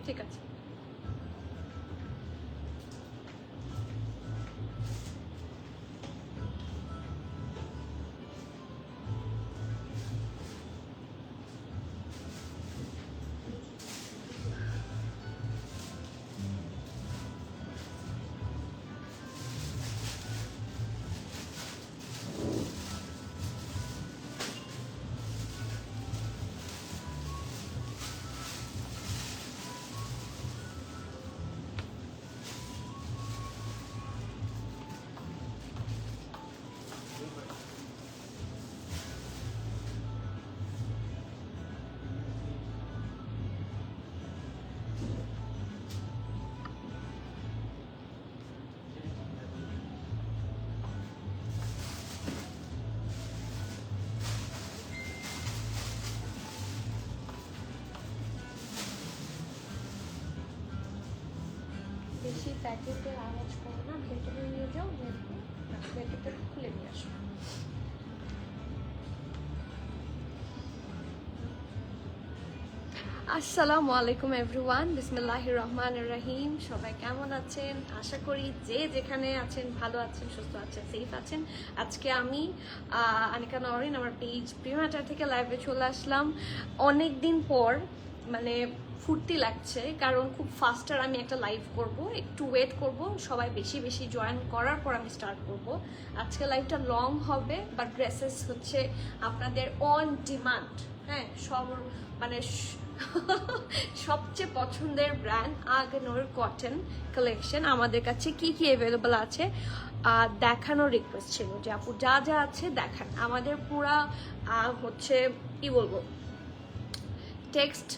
ঠিক আছে। বেশি প্যাকেটের আওয়াজ করো না, ভেতরে নিয়ে যাও, প্যাকেটটা খুলে নিয়ে আসো। আসসালামু আলাইকুম এভরিওয়ান, বিসমিল্লাহির রহমানির রহিম। সবাই কেমন আছেন? আশা করি যে যেখানে আছেন ভালো আছেন, সুস্থ আছেন, সেফ আছেন। আজকে আমি আনিকা নরিন আমার পেজ প্রিমাটার থেকে লাইভে চলে আসলাম। অনেক দিন পর মানে ফুর্তি লাগছে, কারণ খুব ফাস্টার আমি একটা লাইভ করব, একটু ওয়েট করব, সবাই বেশি বেশি জয়েন করার পর আমি স্টার্ট করব। আজকে লাইভটা লং হবে, বাট ড্রেসেস হচ্ছে আপনাদের অন ডিমান্ড। হ্যাঁ, সব মানে সবচেয়ে পছন্দের ব্র্যান্ড আগানোর কটন কালেকশন আমাদের কাছে কি কি অ্যাভেলেবল আছে দেখানোর রিকোয়েস্ট ছিল যে আপু যা যা আছে দেখান। আমাদের পুরা হচ্ছে কি বলবো, টেক্সট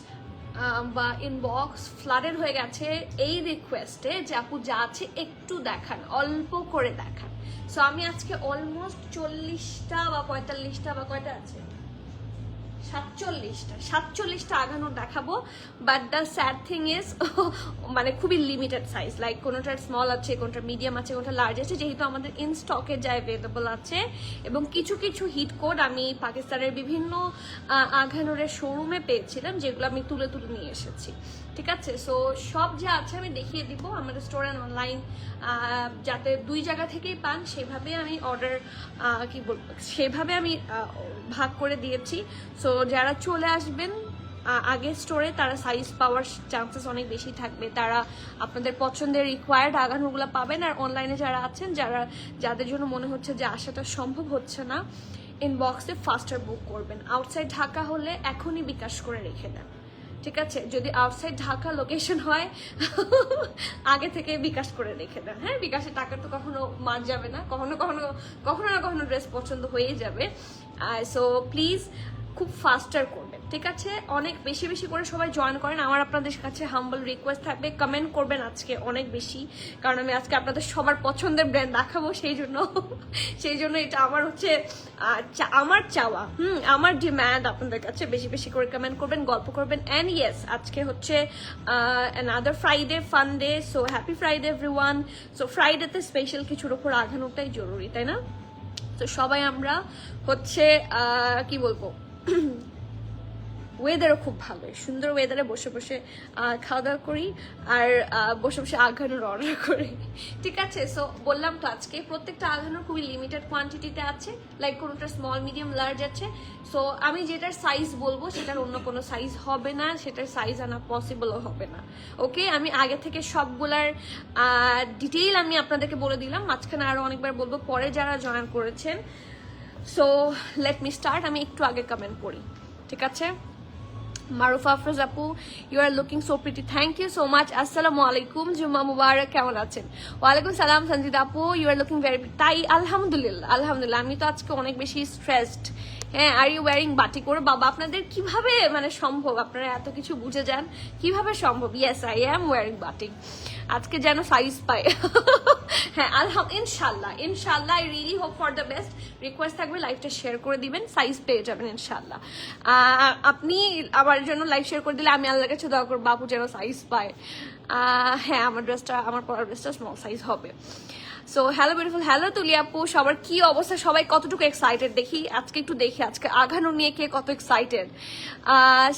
বা ইনবক্স ফ্লাডেড হয়ে গেছে এই রিকোয়েস্টে যে আপু যা আছে একটু দেখান, অল্প করে দেখান। সো আমি আজকে অলমোস্ট 40টা বা 45টা বা কয়টা আছে 47টা আগানোর দেখাবো। But the sad thing is মানে খুবই লিমিটেড সাইজ, লাইক কোনোটার স্মল আছে, কোনোটা মিডিয়াম আছে, কোনোটা লার্জ আছে, যেহেতু আমাদের ইন স্টকে যা অ্যাভেলেবল আছে। এবং কিছু কিছু হিট কোড আমি পাকিস্তানের বিভিন্ন আগানোরের শোরুমে পেয়েছিলাম, যেগুলো আমি তুলে তুলে নিয়ে এসেছি। ঠিক আছে, সো সব যা আছে আমি দেখিয়ে দিব আমাদের স্টোর অ্যান্ড অনলাইন, যাতে দুই জায়গা থেকেই পান সেভাবে আমি অর্ডার কি বলবো, সেভাবে আমি ভাগ করে দিয়েছি। সো যারা চলে আসবেন আগে স্টোরে, তারা সাইজ পাওয়ার চান্সেস অনেক বেশি থাকবে, তারা আপনাদের পছন্দের রিকোয়ার্ড আগানোগুলো পাবেন। আর অনলাইনে যারা আছেন, যাদের জন্য মনে হচ্ছে যে আসাটা সম্ভব হচ্ছে না, ইনবক্সে ফাস্টার বুক করবেন। আউটসাইড ঢাকা হলে এখনই বিকাশ করে রেখে দেন, ঠিক আছে? যদি আউটসাইড ঢাকা লোকেশন হয় আগে থেকে বিকাশ করে রেখে দেন। হ্যাঁ, বিকাশের টাকা তো কখনো মার যাবে না, কখনো না কখনো ড্রেস পছন্দ হয়ে যাবে। সো প্লিজ খুব ফাস্টার করবেন, ঠিক আছে? অনেক বেশি বেশি করে সবাই জয়েন করেন। আমার আপনাদের কাছে হাম্বল রিকোয়েস্ট থাকবে, কমেন্ট করবেন আজকে অনেক বেশি, কারণ আমি আজকে আপনাদের সবার পছন্দের ব্র্যান্ড দেখাবো। সেই জন্য এটা আমার হচ্ছে আমার চাওয়া, আমার ডিম্যান্ড আপনাদের কাছে। বেশি বেশি করে কমেন্ট করবেন, গল্প করবেন। অ্যান্ড ইয়েস, আজকে হচ্ছে another Friday, fun day. So happy Friday everyone. So ফ্রাইডেতে স্পেশাল কিছুর উপর আঘানোটাই জরুরি, তাই না? তো সবাই আমরা হচ্ছে কি বলবো, ওয়েদারও খুব ভালো, সুন্দর ওয়েদারে বসে বসে খাওয়া দাওয়া করি আর বসে বসে আঘানোর অর্ডার করি, ঠিক আছে? সো বললাম তো আজকে প্রত্যেকটা আঘানোর খুবই লিমিটেড কোয়ান্টিটিতে আছে, লাইক কোনোটা স্মল, মিডিয়াম, লার্জ আছে। সো আমি যেটার সাইজ বলবো সেটার অন্য কোনো সাইজ হবে না, সেটার সাইজ আনা পসিবলও হবে না। ওকে, আমি আগে থেকে সবগুলার ডিটেইল আমি আপনাদেরকে বলে দিলাম, মাঝখানে আরো অনেকবার বলবো পরে যারা জয়েন করেছেন। So let me start. আমি একটু আগে কমেন্ট করি, ঠিক আছে? মারুফা আফরোজ আপু, you are looking so pretty, thank you so much. আসসালামু আলাইকুম, জুম্মা মুবারক, কেমন আছেন? ওয়ালাইকুম সালাম সঞ্জিদা আপু, you are looking very pretty. তাই আলহামদুলিল্লাহ, আমি তো আজকে অনেক বেশি স্ট্রেসড। হ্যাঁ, আর ইউ ওয়ারিং বাটিক? ওরে বাবা, আপনাদের কিভাবে মানে সম্ভব, আপনারা এত কিছু বুঝে যান, কিভাবে সম্ভব? Yes, I am wearing batik. আজকে যেন সাইজ পাই। হ্যাঁ, ইনশাল্লাহ I really hope for the best. Request থাকবে লাইভটা শেয়ার করে দিবেন, সাইজ পেয়ে যাবেন ইনশাল্লাহ। আপনি আমার জন্য লাইভ শেয়ার করে দিলে আমি আল্লাহর কাছে দোয়া করবো আপু যেন সাইজ পায়। হ্যাঁ, আমার পরার ড্রেসটা স্মল সাইজ হবে। সো হ্যালো বিউটিফুল, হ্যালো তুলি আপু, সবার কি অবস্থা, সবাই কতটুকু এক্সাইটেড দেখি আজকে, একটু দেখি আজকে আঘানুর নিয়ে কে কত এক্সাইটেড।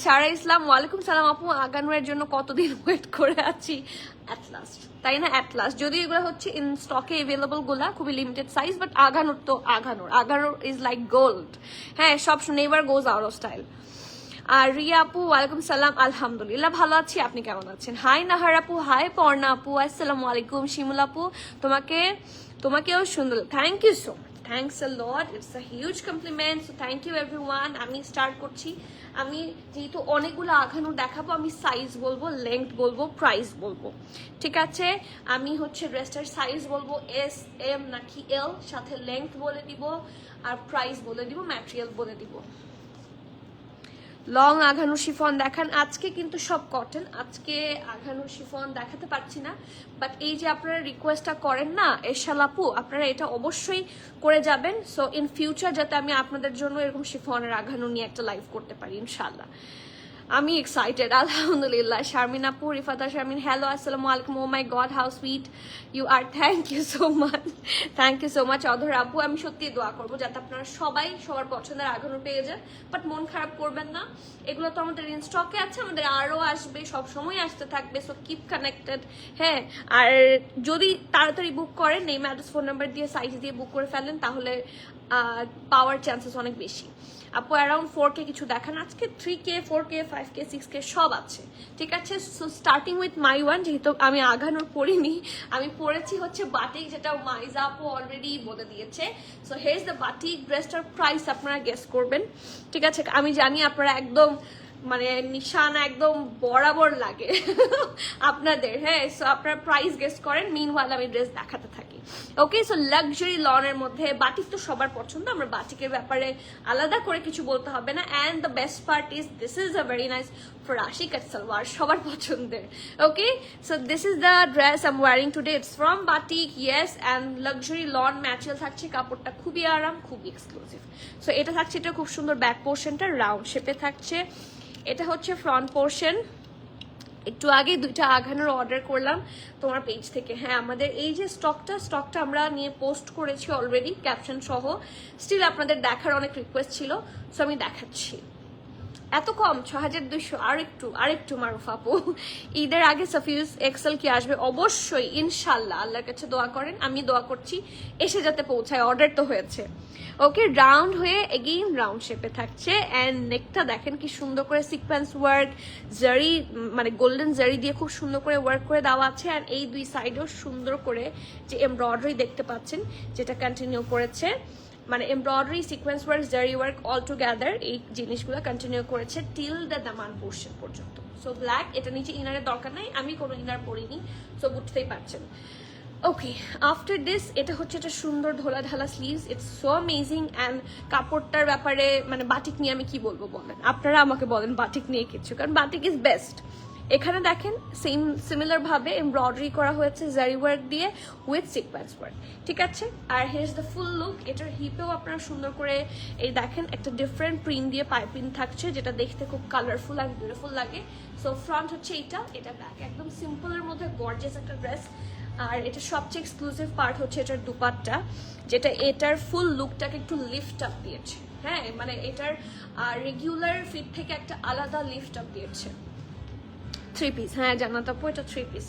সারা ইসলাম, ওয়ালাইকুম সালাম আপু, আঘানুরের জন্য কতদিন ওয়েট করে আছি, অ্যাট লাস্ট, তাই না? অ্যাট লাস্ট, যদিও এগুলো হচ্ছে ইন স্টকে অ্যাভেলেবল গুলা, খুবই লিমিটেড সাইজ, বাট আঘানুর তো আঘানুর ইজ লাইক গোল্ড। হ্যাঁ, সব never goes out of style. আর রিয়া আপু, ওয়ালাইকুম সালাম, আলহামদুলিল্লাহ ভালো আছি, আপনি কেমন আছেন? হাই নাহার আপু, হাই পর্ণা আপু, আসসালামু আলাইকুম। শিমুল আপু, তোমাকেও সুন্দর, thank you so much, thanks a lot, it's a huge compliment, so thank you everyone. আমি স্টার্ট করছি। আমি যেহেতু অনেকগুলো আঘানুর দেখাবো, আমি সাইজ বলবো, লেংথ বলবো, প্রাইস বলবো, ঠিক আছে? আমি হচ্ছে ড্রেসটার সাইজ বলবো এস, এম নাকি এল, সাথে লেংথ বলে দিব আর প্রাইস বলে দিব, ম্যাটেরিয়াল বলে দিব। লং আঘানুর শিফন দেখান, আজকে কিন্তু সব কটন, আজকে আঘানুর শিফন দেখাতে পারছি না, বাট এই যে আপনারা রিকোয়েস্টটা করেন না এরশাল আপু, আপনারা এটা অবশ্যই করে যাবেন। সো ইন ফিউচার যাতে আমি আপনাদের জন্য এরকম শিফনের আঘানু নিয়ে একটা লাইভ করতে পারি ইনশাল্লাহ। আমি এক্সাইটেড, আলহামদুলিল্লাহ। শারমিন আপু, রিফাতা শারমিন, হ্যালো, আসসালামু আলাইকুম, oh my god how sweet you are, thank you so much, thank you so much. Adhar আপু, আমি সত্যি দোয়া করবো যাতে আপনারা সবাই সবার পছন্দের আঘানু পেয়ে যান, বাট মন খারাপ করবেন না, এগুলো তো আমাদের ইন স্টকে আছে, আমাদের আরও আসবে, সব সময় আসতে থাকবে, সো কিপ কানেক্টেড। হ্যাঁ, আর যদি তাড়াতাড়ি বুক করেন, নেম অ্যাড্রেস ফোন নাম্বার দিয়ে সাইজ দিয়ে বুক করে ফেলেন, তাহলে পাওয়ার চান্সেস অনেক বেশি। আপু অ্যারাউন্ড 4K কিছু দেখান আজকে, 3K 4K 5K 6K সব আছে, ঠিক আছে? So starting with my one, যেহেতু আমি আঘানুর পরিনি, আমি পরেছি হচ্ছে বাটিক, যেটা মাইজা আপু অলরেডি বলে দিয়েছে। So here is the batik ড্রেসটার প্রাইস, আপনারা গেস করবেন, ঠিক আছে? আমি জানি আপনারা একদম মানে নিশানা একদম বরাবর লাগে আপনাদের, হ্যাঁ, সো আপনারা প্রাইস গেস করেন, মিনওয়াইল আমি ড্রেস দেখাতে থাকি। ওকে, সো লাক্সারি লনের মধ্যে বাটিক তো সবার পছন্দ, আমরা বাটিকের ব্যাপারে আলাদা করে কিছু বলতে হবে না। And the best part is this is a very nice ফরাসি কাট সালোয়ার, সবার পছন্দের। Okay, so this is the dress I am wearing today, it's from Batik, yes, and luxury lawn material থাকছে, কাপড়টা খুবই আরাম, খুবই এক্সক্লুসিভ। সো এটা থাকছে, এটা খুব সুন্দর ব্যাক পোর্শনটা রাউন্ড শেপে থাকছে, এটা হচ্ছে ফ্রন্ট পোর্শন। একটু আগে দুইটা আঘানুর অর্ডার করলাম তোমার পেজ থেকে। হ্যাঁ, আমাদের এই যে স্টকটা আমরা নিয়ে পোস্ট করেছি অলরেডি, ক্যাপশন সহ, স্টিল আপনাদের দেখার অনেক রিকোয়েস্ট ছিল, সো আমি দেখাচ্ছি। এত কম 6200, আরেকটু মারুফ আপু, ঈদের আগে সাফিউজ এক্সেল কি আসবে? অবশ্যই ইনশাল্লাহ, আল্লাহর কাছে দোয়া করেন, আমি দোয়া করছি এসে যাতে পৌঁছায়, অর্ডার তো হয়েছে। ওকে, রাউন্ড হয়ে এগেইন রাউন্ড শেপে থাকছে, অ্যান্ড নেকটা দেখেন কি সুন্দর করে সিকোয়েন্স ওয়ার্ক, জারি মানে গোল্ডেন জারি দিয়ে খুব সুন্দর করে ওয়ার্ক করে দেওয়া আছে, অ্যান্ড এই দুই সাইডেও সুন্দর করে যে এমব্রয়ডারি দেখতে পাচ্ছেন, যেটা কন্টিনিউ করেছে, মানে এমব্রয়ডারি, সিকোয়েন্স ওয়ার্ক, জারি ওয়ার্ক অল টুগেদার, এই জিনিসগুলো কন্টিনিউ করেছে টিল দ্য দামান পোর্শন পর্যন্ত। সো ব্ল্যাক, এটা নিচে ইনারের দরকার নাই, আমি কোনো ইনার পরিনি, সো বুঝতেই পারছেন। ওকে, আফটার দিস এটা হচ্ছে একটা সুন্দর ধোলা ঢালা sleeves, it's so amazing. And কাপড়টার ব্যাপারে মানে বাটিক নিয়ে আমি কি বলবো বলেন, আপনারা আমাকে বলেন বাটিক নিয়ে কিছু, কারণ বাটিক ইজ বেস্ট। এখানে দেখেন সিমিলার ভাবে এমব্রয়ডারি করা হয়েছে জারি ওয়ার্ক দিয়ে উইথ সিকোয়েন্স ওয়ার্ক, ঠিক আছে? আর here is the full look, এটার হিপেও আপনারা সুন্দর করে এই দেখেন একটা ডিফারেন্ট প্রিন্ট দিয়ে পাইপিং থাকছে, যেটা দেখতে খুব কালারফুল আর বিউটিফুল লাগে। সো ফ্রন্ট হচ্ছে এটা ব্যাক, একদম সিম্পলের মধ্যে গর্জিয়াস একটা ড্রেস। আর এটা সবচেয়ে এক্সক্লুসিভ পার্ট হচ্ছে এটার দুপাট্টা, যেটা এটার ফুল লুকটাকে একটু লিফট আপ দিয়েছে। হ্যাঁ, মানে এটার রেগুলার ফিট থেকে একটা আলাদা লিফট আপ দিয়েছে। 3 পিস, হ্যাঁ জান্নাত আপু, এটা 3 পিস।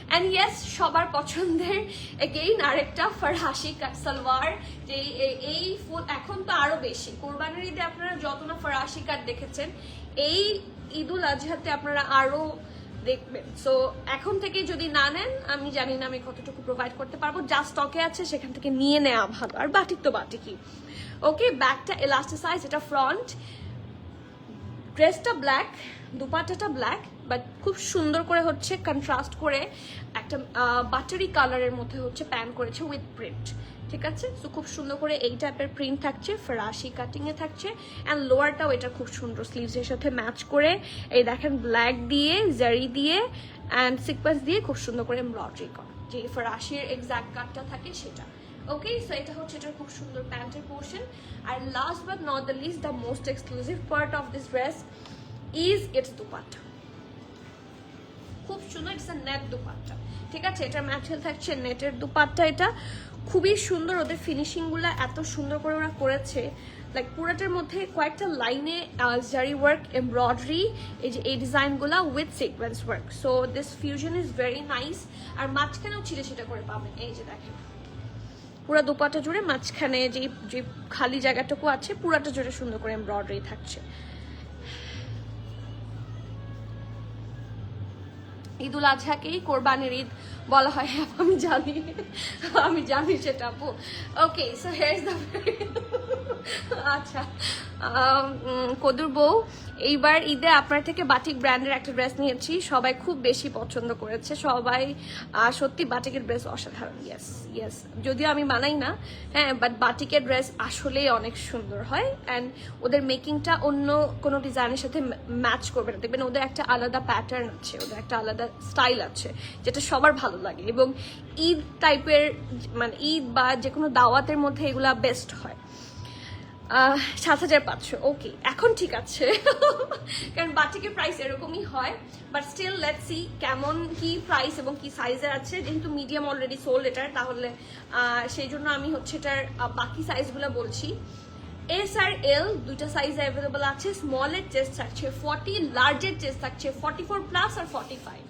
অ্যান্ড ইয়েস, সবার পছন্দের এগেইন আরেকটা ফরহাসি কাট সালোয়ার, যে এই ফুল এখন তো আরো বেশি, কোরবানির ঈদে আপনারা যত না ফরহাসি কাট দেখেছেন, এই ঈদুল আজহাতে আপনারা আরো দেখবেন। সো এখন থেকে যদি না নেন, আমি জানি না আমি কতটুকু প্রোভাইড করতে পারবো, যা স্টকে আছে সেখান থেকে নিয়ে নেওয়া ভালো। আর বাটিক তো বাটিকই। ওকে, ব্যাকটা এলাস্টিসাইজ, এটা ফ্রন্ট, ড্রেসটা ব্ল্যাক, দুপাট্টাটা ব্ল্যাক, বাট খুব সুন্দর করে হচ্ছে কন্ট্রাস্ট করে একটা বাটারি কালারের মধ্যে হচ্ছে প্যান করেছে উইথ প্রিন্ট, ঠিক আছে? সো খুব সুন্দর করে এই টাইপের প্রিন্ট থাকছে, ফরাসি কাটিংয়ে থাকছে, অ্যান্ড লোয়ারটাও এটা খুব সুন্দর স্লিভসের সাথে ম্যাচ করে এই দেখেন ব্ল্যাক দিয়ে, জারি দিয়ে অ্যান্ড সিকোয়েন্স দিয়ে খুব সুন্দর করে এমব্রয়ডারি করা, যে ফরাসির এক্সাক্ট কাটটা থাকে সেটা। ওকে, সো এটা হচ্ছে এটার খুব সুন্দর প্যান্টের পোর্শন। আর last but not the least, the most exclusive part of this dress is it's dupatta, খুব সুন্দর, ইটস আ নেট দুপাট্টা, ঠিক আছে? এটার ম্যাটেরিয়াল থাকছে নেটের দুপাট্টা, এটা খুবই সুন্দর, ওদের ফিনিশিংগুলো এত সুন্দর করে ওরা করেছে। লাইক পুরাটার মধ্যে কয়েকটা লাইনে জারি ওয়ার্ক, এমব্রয়ডারি, এই যে এই ডিজাইনগুলো with sequence work. So this fusion is very nice. আর মাঝখানেও ছিঁড়ে সেটা করে পাবেন, এই যে দেখেন পুরো দুপাটা জুড়ে মাঝখানে যে যে খালি জায়গাটুকু আছে পুরাটা জুড়ে সুন্দর করে এমব্রয়ডারি থাকছে। ঈদুল আজহাকেই কোরবানির ঈদ বলা হয়, আমি জানি সেটা আপু। ওকে, সো হিয়ার ইজ দ্য আচ্ছা কদুর বউ, এইবার ঈদে আপনার থেকে বাটিক ব্র্যান্ডের একটা ড্রেস নিয়েছি, সবাই খুব বেশি পছন্দ করেছে, সবাই সত্যি বাটিকের ড্রেস অসাধারণ। ইয়েস ইয়েস, যদিও আমি বানাই না, হ্যাঁ, বাট বাটিকের ড্রেস আসলেই অনেক সুন্দর হয়। অ্যান্ড ওদের মেকিংটা অন্য কোনো ডিজাইনের সাথে ম্যাচ করবে না, দেখবেন ওদের একটা আলাদা প্যাটার্ন আছে, ওদের একটা আলাদা স্টাইল আছে, যেটা সবার ভালো লাগে। এবং ঈদ টাইপের, মানে ঈদ বা যে কোনো দাওয়াতের মধ্যে এগুলা বেস্ট হয়। ৭,৫০০, ওকে, এখন ঠিক আছে। কারণ বাটিকের প্রাইস এরকমই হয়, বাট স্টিল লেটস সি কেমন কি প্রাইস এবং কি সাইজের আছে। যেহেতু মিডিয়াম অলরেডি সোল্ড এটার, তাহলে সেই জন্য আমি হচ্ছে এটার বাকি সাইজগুলো বলছি। এস আর এল দুইটা সাইজ অ্যাভেলেবল আছে। স্মলের চেস্ট থাকছে 40, লার্জের চেস্ট থাকছে 44+ আর 45।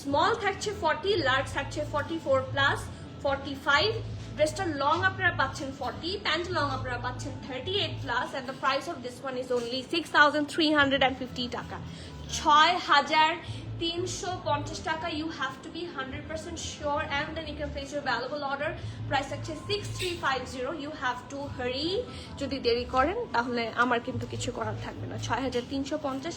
স্মল থাকছে 40, লার্জ থাকছে 44+, 45। ড্রেসটার লং আপনারা পাচ্ছেন 40, প্যান্ট লং আপনারা পাচ্ছেন 38+, and the price of this one is only 6,350 টাকা, 6,350 টাকা। You have to be 100% sure and then you can place your valuable order. Price থাকছে 6,350, you have to hurry। যদি দেরি করেন তাহলে আমার কিন্তু কিছু করার থাকবে না। 6,350,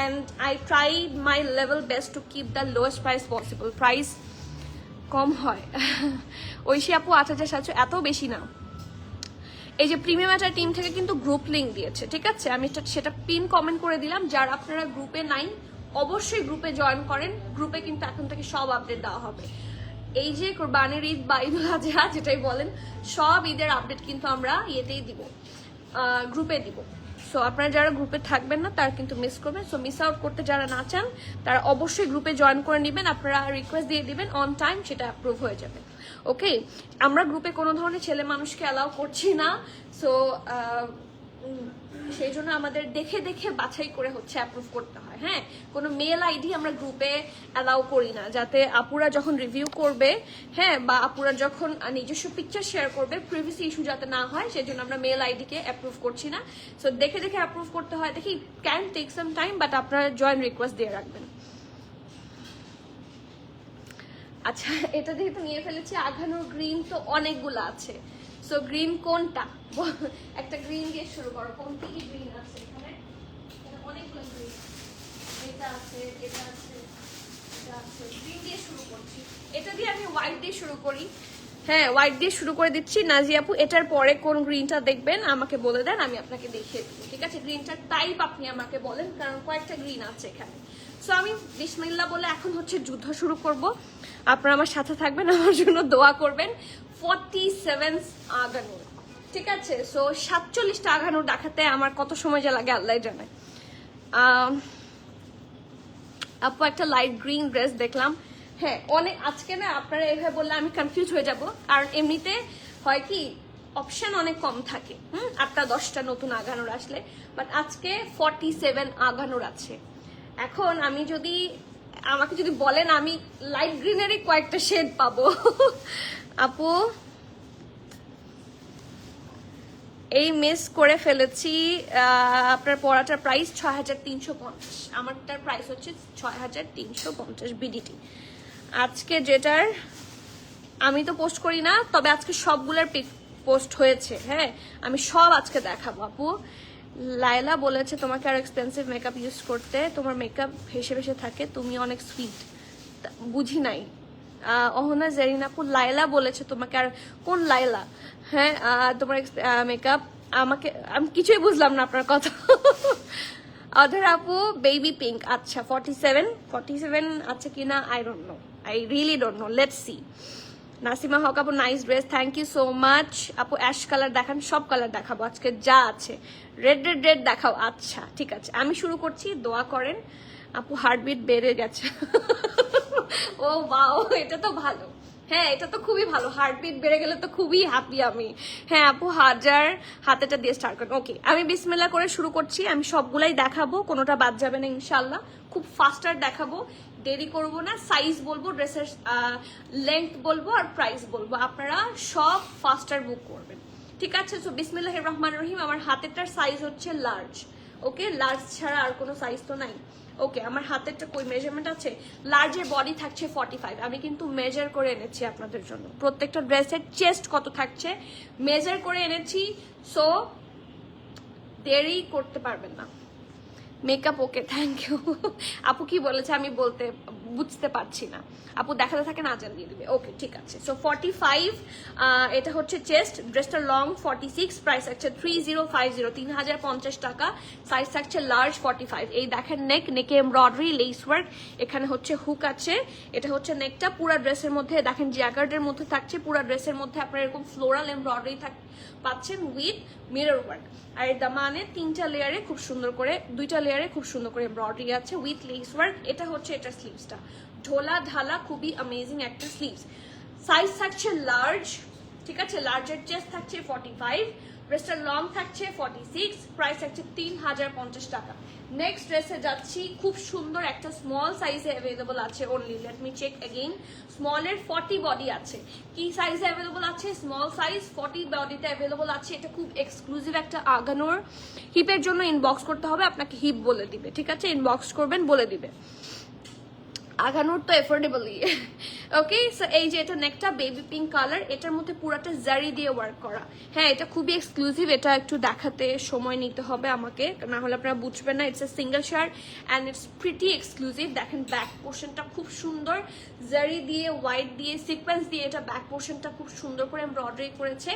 and I try my level best to keep the lowest price possible. Price কম হয়। ঐশী আপু 8,700, এত বেশি না। এই যে প্রিমিয়াম একটা টিম থেকে কিন্তু গ্রুপ লিঙ্ক দিয়েছে, ঠিক আছে, আমি সেটা পিন কমেন্ট করে দিলাম। যারা আপনারা গ্রুপে নাই অবশ্যই গ্রুপে জয়েন করেন, গ্রুপে কিন্তু এখন থেকে সব আপডেট দেওয়া হবে। এই যে কোরবানির ঈদ বা ঈদুল আজহা যেটাই বলেন, সব ঈদের আপডেট কিন্তু আমরা ইয়েতেই দিব, গ্রুপে দিব। সো আপনারা যারা গ্রুপে থাকবেন না তারা কিন্তু মিস করবেন। সো মিস আউট করতে যারা না চান তারা অবশ্যই গ্রুপে জয়েন করে নেবেন, আপনারা রিকোয়েস্ট দিয়ে দিবেন, অন টাইম সেটা অ্যাপ্রুভ হয়ে যাবে। ওকে, আমরা গ্রুপে কোনো ধরনের ছেলে মানুষকে অ্যালাউ করছি না। সো সেই জন্য আমাদের দেখে দেখে বাছাই করে হচ্ছে অ্যাপ্রুভ করতে হয়। হ্যাঁ, কোনো মেল আইডি আমরা গ্রুপে অ্যালাউ করি না, যাতে আপুরা যখন রিভিউ করবে, হ্যাঁ, বা আপুরা যখন নিজস্ব পিকচার শেয়ার করবে, প্রিভিসি ইস্যু যাতে না হয়, সেই জন্য আমরা মেল আইডিকে অ্যাপ্রুভ করছি না। সো দেখে দেখে অ্যাপ্রুভ করতে হয়, দেখি can take some time, but আপনারা জয়েন রিকোয়েস্ট দিয়ে রাখবেন। আচ্ছা, এটা যেহেতু নিয়ে ফেলেছি, আঘানোর গ্রিন তো অনেকগুলো আছে। সো গ্রিন কোনটা? একটা গ্রিন দিয়ে শুরু করো। কোন কি কি গ্রিন আছে এখানে? অনেকগুলো গ্রিন, এটা আছে, এটা আছে, এটা আছে। গ্রিন দিয়ে শুরু করছি, এটা দিয়ে আমি হোয়াইট দিয়ে শুরু করি। হ্যাঁ, হোয়াইট দিয়ে শুরু করে দিচ্ছি। নাজি আপু, এটার পরে কোন গ্রিনটা দেখবেন আমাকে বলে দেন, আমি আপনাকে দেখিয়ে দেবো, ঠিক আছে? গ্রিনটার টাইপ আপনি আমাকে বলেন, কারণ কয়েকটা গ্রিন আছে এখানে। সো আমি বিসমিল্লাহ বলে এখন হচ্ছে যুদ্ধ শুরু করব। আপনারা আমার সাথে থাকবেন, আমার জন্য দোয়া করবেন। 47 আগানোর, ঠিক আছে? সো 47টা আগানোর দেখাতে আমার কত সময় যে লাগে আল্লাহ জানে। আপু একটা লাইট গ্রিন ড্রেস দেখলাম। হ্যাঁ, অনেক আজকে না আপনারা এভাবে বললে আমি কনফিউজ হয়ে যাব, কারণ এমনিতে হয় কি অপশন অনেক কম থাকে, 8টা-10টা নতুন আগানোর আসলে, বাট আজকে 47 আগানোর আছে। এখন আমি যদি আমাকে যদি বলেন, আমি লাইট গ্রিনেরই কয়েকটা শেড পাবো। আপু এই মিস করে ফেলেছি, আপনার পড়াটার প্রাইস 6,350, আমারটার প্রাইস হচ্ছে 6,350 বিডিটি। আজকে যেটার আমি তো পোস্ট করি না, তবে আজকে সবগুলোর পিক পোস্ট হয়েছে। হ্যাঁ, আমি সব আজকে দেখাবো। আপু লাইলা বলেছে তোমাকে আর এক্সপেন্সিভ মেকআপ ইউজ করতে, তোমার মেকআপ ভেসে ভেসে থাকে, তুমি অনেক সুইট। বুঝি নাই। অহনা জেরিন আপু, লাইলা বলেছে তোমাকে, আর কোন লাইলা? হ্যাঁ, তোমার মেকআপ আমাকে, আমি কিছুই বুঝলাম না আপনার কথা। অধর আপু বেবি পিঙ্ক, আচ্ছা 47 আচ্ছা কিনা I don't know, I really don't know, let's see. Nasima Haque আপু nice dress, thank you so much. আপু অ্যাশ কালার দেখান, সব কালার দেখাবো আজকে যা আছে। রেড দেখাও, আচ্ছা ঠিক আছে, আমি শুরু করছি, দোয়া করেন। আপু হার্টবিট বেড়ে গেছে। ও বাও, এটা তো ভালো, হ্যাঁ এটা তো খুবই ভালো, হার্টবিট বেড়ে গেলে তো খুবই হ্যাপি আমি। হ্যাঁ আপু হাতেটা দিয়ে স্টার্ট করেন। ওকে আমি বিসমিল্লাহ করে শুরু করছি, আমি সবগুলাই দেখাবো, কোনোটা বাদ যাবে না ইনশাল্লাহ। খুব ফাস্টার দেখাবো, দেরি করব না। সাইজ বলবো, ড্রেসের লেন্থ বলবো আর প্রাইস বলবো, আপনারা সব ফাস্টার বুক করবেন, ঠিক আছে? সো বিসমিল্লাহির রহমানির রহিম। আমার হাতেরটার সাইজ হচ্ছে লার্জ, ওকে? লার্জ ছাড়া আর কোনো সাইজ তো নাই। ওকে আমার হাতেরটা কই মেজারমেন্ট আছে? লার্জের বডি থাকছে 45, আমি কিন্তু মেজার করে এনেছি আপনাদের জন্য। প্রত্যেকটা ড্রেসের চেস্ট কত থাকছে মেজার করে এনেছি, সো দেরি করতে পারবেন না। Makeup okay, thank you. আপু কি বলেছে আমি বুঝতে পারছি না, আপু দেখাতে থাকে না জান দিয়ে দিবে। ওকে ঠিক আছে। সো 45 এটা হচ্ছে চেস্ট, ড্রেসটা লং 46, প্রাইস আছে 3050, 3050 টাকা। সাইজ থাকছে লার্জ 45। এই দেখেন নেকে এমব্রয়ডারি লেস ওয়ার্ক, এখানে হচ্ছে হুক আছে, এটা হচ্ছে নেকটা। পুরা ড্রেসের মধ্যে দেখেন জ্যাকার্ডের মধ্যে থাকছে, পুরা ড্রেসের মধ্যে আপনার এরকম ফ্লোরাল এমব্রয়ডারি পাচ্ছেন উইথ মিরর ওয়ার্ক। আর দামানে 3টা লেয়ারে খুব সুন্দর করে, 2টা লেয়ারে খুব সুন্দর করে এমব্রয়ডারি আছে উইথ লেস ওয়ার্ক। এটা হচ্ছে এটার স্লিভসটা, ঢোলা ঢালা খুবই অ্যামেজিং একটা স্লিভস। সাইজ থাকছে লার্জ, ঠিক আছে? লার্জের চেস্ট থাকছে 45, ড্রেসটা লং থাকছে 46, প্রাইস থাকছে 3050 টাকা। নেক্সট ড্রেসে যাচ্ছি, খুব সুন্দর একটা স্মল সাইজে অ্যাভেলেবল আছে only, let me check again. স্মলের 40 বডি আছে। কি সাইজে অ্যাভেলেবল আছে? স্মল সাইজ 40 বডিতে অ্যাভেলেবল আছে। এটা খুব এক্সক্লুসিভ একটা আগানোর। হিপের জন্য ইনবক্স করতে হবে, আপনাকে হিপ বলে দিবে, ঠিক আছে? ইনবক্স করবেন, বলে দিবে। আগানোর তো এফোর্ডেবলই। ওকে সো এই যে এটা নেকটা বেবি পিঙ্ক কালার, এটার মধ্যে পুরাটা জারি দিয়ে ওয়ার্ক করা। হ্যাঁ এটা খুবই এক্সক্লুসিভ, এটা একটু দেখাতে সময় নিতে হবে আমাকে, না হলে আপনারা বুঝবেন না। It's a single shirt and it's pretty exclusive. দেখেন ব্যাক পোর্শনটা খুব সুন্দর, জারি দিয়ে হোয়াইট দিয়ে সিকোয়েন্স দিয়ে এটা ব্যাক পোর্শনটা খুব সুন্দর করে এমব্রয়ডারি করেছে।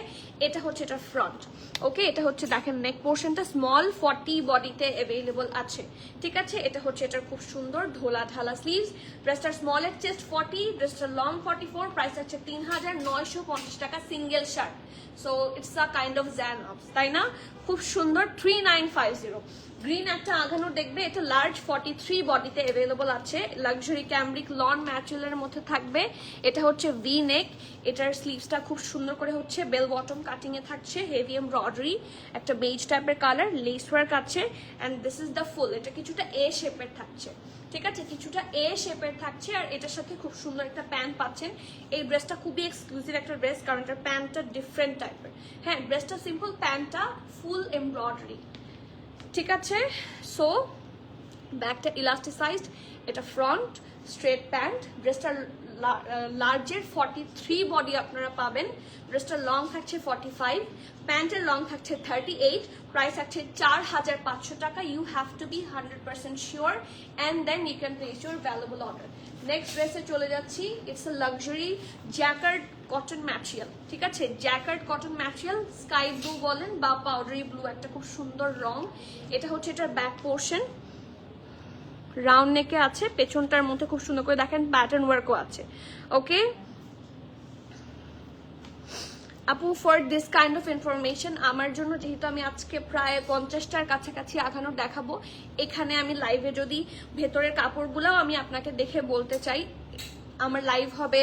এটা হচ্ছে এটা ফ্রন্ট, ওকে? এটা হচ্ছে দেখেন নেক পোর্শনটা স্মল 40 বডিতে অ্যাভেলেবল আছে, ঠিক আছে? এটা হচ্ছে এটার খুব সুন্দর ঢোলা ঢালা স্লিভস। ড্রেসটার স্মলের চেস্ট 40, ড্রেসটার লং 44, প্রাইস আছে 3950 টাকা single shirt. So it's a kind of Gen আপস, তাই না? খুব সুন্দর 3950। গ্রিন একটা আগানো দেখবে, এটা লার্জ 43 বডিতে অ্যাভেলেবল আছে। লাক্সারি ক্যামব্রিক লন ম্যাটেরিয়ালের মধ্যে থাকবে। এটা হচ্ছে ভি নেক, এটার স্লিভসটা খুব সুন্দর করে হচ্ছে বেল বটম কাটিং এ থাকছে, হেভি এমব্রয়ডারি, একটা বেজ টাইপের কালার, লেস ওয়ার্ক আছে। অ্যান্ড দিস ইজ দ্য ফুল, এটা কিছুটা এ শেপের থাকছে, ঠিক আছে? কিছুটা এ শেপের থাকছে। আর এটার সাথে খুব সুন্দর একটা প্যান্ট পাচ্ছেন। এই ড্রেসটা খুবই এক্সক্লুসিভ একটা ড্রেস, কারণ এটার প্যান্টটা ডিফারেন্ট টাইপের। হ্যাঁ ড্রেসটা সিম্পল, প্যান্টটা ফুল এমব্রয়ডারি, ঠিক আছে? সো ব্যাকটা ইলাস্টিসাইজড, এটা ফ্রন্ট স্ট্রেট প্যান্ট। ড্রেসটার লার্জের 43 বডি আপনারা পাবেন। ড্রেসটার লং থাকছে 45, প্যান্টের লং থাকছে 38, প্রাইস থাকছে 4500 টাকা। You have to be 100% sure and then you can place your valuable order. Next ড্রেসে চলে যাচ্ছি, it's a luxury jacquard cotton material, ঠিক আছে? Jacquard cotton material, sky blue বলেন বা পাউডারি ব্লু, একটা খুব সুন্দর রং। এটা হচ্ছে এটার ব্যাক পোর্শন, রাউন্ড নেকে আছে, পেছনটার মধ্যে খুব সুন্দর করে দেখেন প্যাটার্ন ওয়ার্কও আছে, ওকে? আপু for this kind of information আমার জন্য, যেহেতু আমি আজকে প্রায় 50টার কাছাকাছি আগানোর দেখাবো, এখানে আমি লাইভে যদি ভেতরের কাপড়গুলোও আমি আপনাকে দেখে বলতে চাই, আমার লাইভ হবে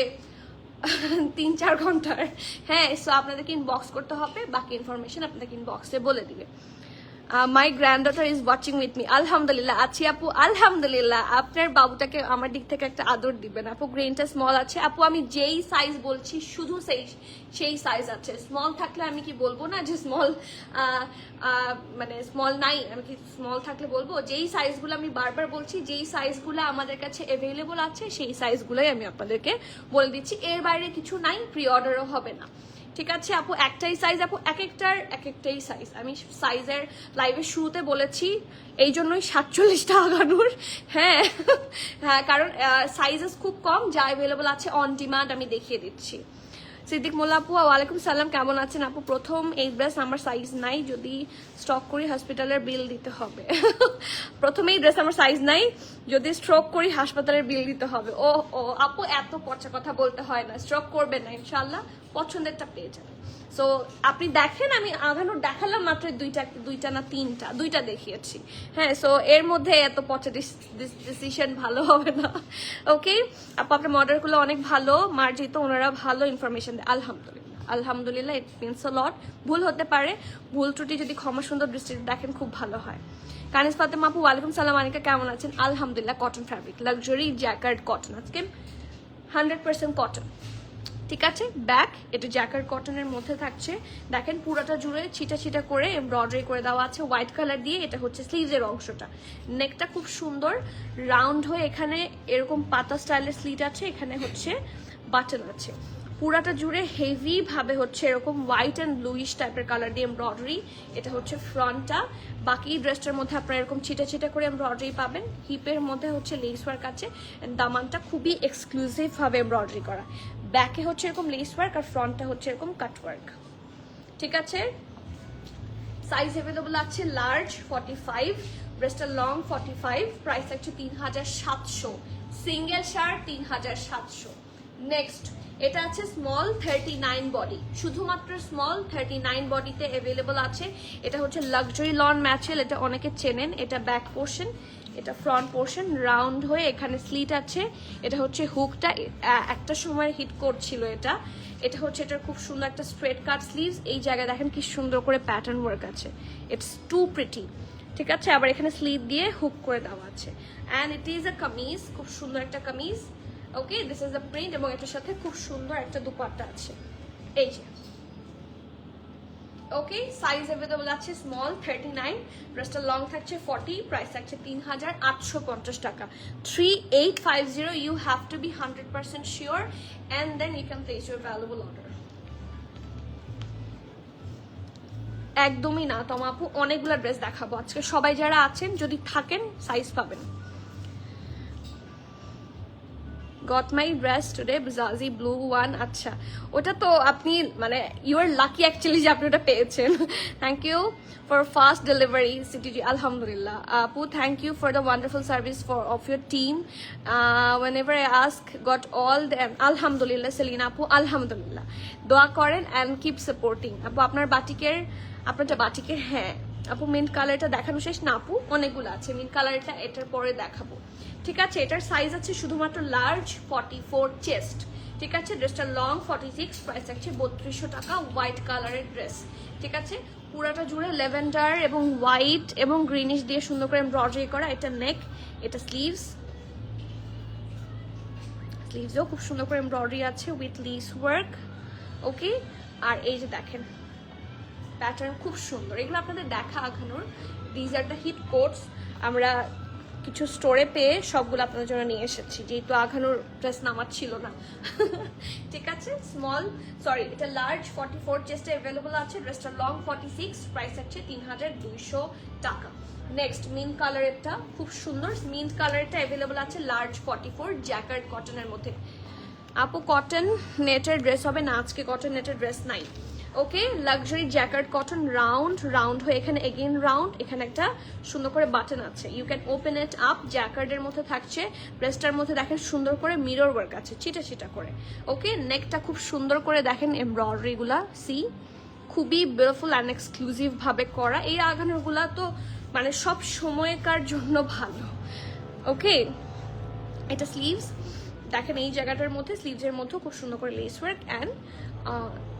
3-4 ঘন্টার। হ্যাঁ সো আপনাদেরকে ইনবক্স করতে হবে, বাকি ইনফরমেশন আপনাদেরকে ইনবক্সে বলে দিবে। মাই গ্র্যান্ডডটার ইজ ওয়াচিং উইথ মি। আলহামদুলিল্লাহ আছি আপু, আলহামদুলিল্লাহ। আপনার বাবুটাকে আমার দিক থেকে একটা আদর দিবেন আপু। গ্রেনটা স্মল আছে আপু, আমি যেই সাইজ বলছি শুধু সেই সাইজ আছে। স্মল থাকলে আমি কি বলবো না যে স্মল, মানে স্মল নাই, আমি কি স্মল থাকলে বলবো? যেই সাইজগুলো আমি বারবার বলছি, যেই সাইজগুলো আমাদের কাছে অ্যাভেলেবল আছে সেই সাইজগুলোই আমি আপনাদেরকে বলে দিচ্ছি। এর বাইরে কিছু নাই, প্রি অর্ডারও হবে না, ঠিক আছে আপু? একটাই সাইজ আপু, এক একটাই সাইজ। আমি সাইজের লাইভের শুরুতে বলেছি, এই জন্যই 47টা আগানোর। হ্যাঁ হ্যাঁ, কারণ সাইজেস খুব কম, যা অ্যাভেলেবল আছে অন ডিমান্ড আমি দেখিয়ে দিচ্ছি। সিদ্দিক মোল্লা আপু ওয়ালাইকুম সালাম, কেমন আছেন আপু? প্রথম এই ড্রেস আমার সাইজ নাই, যদি স্টক করি হসপিটালের বিল দিতে হবে। প্রথমেই ড্রেস আমার সাইজ নাই, যদি স্ট্রোক করি হাসপাতালের বিল দিতে হবে। ও আপু এত পচা কথা বলতে হয় না, স্ট্রোক করবে না ইনশাল্লাহ, পছন্দেরটা পেয়ে যাবে। সো আপনি দেখেন, আমি আঘানোর দেখালাম মাত্র দুইটা না দুইটা দেখিয়েছি। হ্যাঁ, সো এর মধ্যে এত পচা ডিসিশন ভালো হবে না। ওকে আপু, আপনার মডেলগুলো অনেক ভালো, মার্জিত, ওনারা ভালো ইনফরমেশন দেয়। আলহামদুলিল্লাহ, ইট মিনস আ লট। ভুল হতে পারে, ভুল ত্রুটি যদি ক্ষমা সুন্দর দৃষ্টিতে দেখেন খুব ভালো হয়। কানিস ফাতেমা আপু, ওয়ালাইকুম সালাম আনিকা, কেমন আছেন? আলহামদুলিল্লাহ, cotton fabric, luxury jacquard cotton, আজকে 100% কটন। ঠিক আছে, ব্যাক এটা জ্যাকার্ড কটনের মধ্যে থাকছে। দেখেন পুরোটা জুড়ে ছিটা ছিটা করে এমব্রয়ডারি করে দেওয়া আছে হোয়াইট কালার দিয়ে। এটা হচ্ছে স্লিভের অংশটা। নেকটা খুব সুন্দর রাউন্ড হয়ে এখানে এরকম পাতা স্টাইলের স্লিট আছে, এখানে হচ্ছে বাটন আছে। পুরাটা জুড়ে হেভি ভাবে হচ্ছে এরকম হোয়াইট অ্যান্ড ব্লুইশ টাইপের কালার দিয়ে এমব্রয়ডারি। এটা হচ্ছে ফ্রন্টটা। বাকি ড্রেসটার মধ্যে আপনারা এরকম ছিটা ছিটা করে এমব্রয়ডারি পাবেন। হিপের মধ্যে হচ্ছে লেস ওয়ার্ক আছে, দামানটা খুবই এক্সক্লুসিভ ভাবে এমব্রয়ডারি করা। ব্যাকে হচ্ছে এরকম লেস ওয়ার্ক আর ফ্রন্টটা হচ্ছে এরকম কাট ওয়ার্ক। ঠিক আছে, সাইজ অ্যাভেলেবল আছে লার্জ 45, ড্রেসটা লং 45, প্রাইস আছে 3700, সিঙ্গেল শার্ট 3700। নেক্সট এটা আছে স্মল 39 বডি, শুধুমাত্র স্মল 39 বডিতে অ্যাভেলেবল আছে। এটা হচ্ছে লাক্সারি লন ম্যাচেল, এটা অনেকে চেনেন। এটা ব্যাক পোর্শন, এটা ফ্রন্ট পোর্শন রাউন্ড হয়ে এখানে স্লিট আছে। এটা হচ্ছে হুকটা, একটা সময় হিট করছিল এটা। এটা হচ্ছে এটার খুব সুন্দর একটা স্ট্রেট কাট স্লিভস। এই জায়গায় দেখেন কি সুন্দর করে প্যাটার্ন ওয়ার্ক আছে, ইটস টু প্রিটি। ঠিক আছে, আবার এখানে স্লিভ দিয়ে হুক করে দেওয়া আছে। অ্যান্ড ইট ইজ আ কামিজ, খুব সুন্দর একটা কামিজ। ওকে, দিস ইজ দ্য প্রিন্ট এবং এটার সাথে খুব সুন্দর একটা দুপাট্টা আছে, এই যে। ওকে, সাইজ অ্যাভেলেবল আছে স্মল 39, ড্রেসটা লং থাকছে 40, প্রাইস থাকছে 3850 টাকা। 3850, you have to be 100% sure and then you can place your valuable order. একদমই না তমা আপু, অনেকগুলো ড্রেস দেখাবো আজকে। সবাই যারা আছেন যদি থাকেন সাইজ পাবেন। গট মাই ড্রেস টুডে, বিজাজি ব্লু ওয়ান। আচ্ছা, ওটা তো আপনি মানে ইউ আর লাকি অ্যাকচুয়ালি যে আপনি ওটা পেয়েছেন। Thank you for fast delivery CTG. আলহামদুলিল্লাহ আপু, thank you for the wonderful service for of your team. whenever I ask got all the আলহামদুলিল্লাহ সেলিনা আপু, আলহামদুলিল্লাহ। দোয়া করেন অ্যান্ড কিপ সাপোর্টিং আপু। আপনারটা বাটিকের, হ্যাঁ আপু মিন্ট কালারটা দেখানো শেষ না আপু, অনেকগুলো আছে। মিন্ট কালারটা এটার পরে দেখাবো। ঠিক আছে, এটার সাইজ আছে শুধুমাত্র লার্জ 44 চেস্ট। ঠিক আছে, ড্রেসটা লং 46, প্রাইস আছে 3200 টাকা। হোয়াইট কালারের ড্রেস। ঠিক আছে, পুরাটা জুড়ে লেভেন্ডার এবং হোয়াইট এবং গ্রিনিশ দিয়ে সুন্দর করে এমব্রয়ডারি করা। এটা নেক, এটা স্লিভসও খুব সুন্দর করে এমব্রয়ডারি আছে উইথ লেস ওয়ার্ক। ওকে, আর এই যে দেখেন প্যাটার্ন খুব সুন্দর। এগুলো আপনাদের দেখা আঘানোর, these are the hit coats. আমরা কিছু স্টোরে পেয়ে সবগুলো আপনাদের জন্য নিয়ে এসেছি, যেহেতু আঘানোর ড্রেস নামার ছিল না। ঠিক আছে, এটা লার্জ 44 চেস্টে অ্যাভেলেবল আছে। ড্রেসটা লং 46, প্রাইস আছে 3200 টাকা। নেক্সট মিন্ট কালারেরটা খুব সুন্দর, মিন্ট কালারটা অ্যাভেলেবল আছে লার্জ 44 জ্যাকার্ড কটনের মধ্যে। আপু কটন নেটের ড্রেস হবে না আজকে, কটন নেটের ড্রেস নাই। ওকে, লাক্সারি জ্যাকার্ড কটন রাউন্ড হয়ে এখানে এগেইন রাউন্ড, এখানে একটা সুন্দর করে বাটন আছে। You can open it up. জ্যাকার্ডের মধ্যে থাকছে। ড্রেসটার মধ্যে দেখেন সুন্দর করে মিরর ওয়ার্ক আছে ছিটা ছিটা করে। ওকে, নেকটা খুব সুন্দর করে দেখেন এমব্রয়ডারি গুলা, খুবই বিউটিফুল অ্যান্ড এক্সক্লুসিভ ভাবে করা। এই আঘানোর গুলা তো মানে সব সময়কার জন্য ভালো। ওকে, এটা স্লিভস দেখেন, এই জায়গাটার মধ্যে স্লিভসের মধ্যে খুব সুন্দর করে লেস ওয়ার্ক অ্যান্ড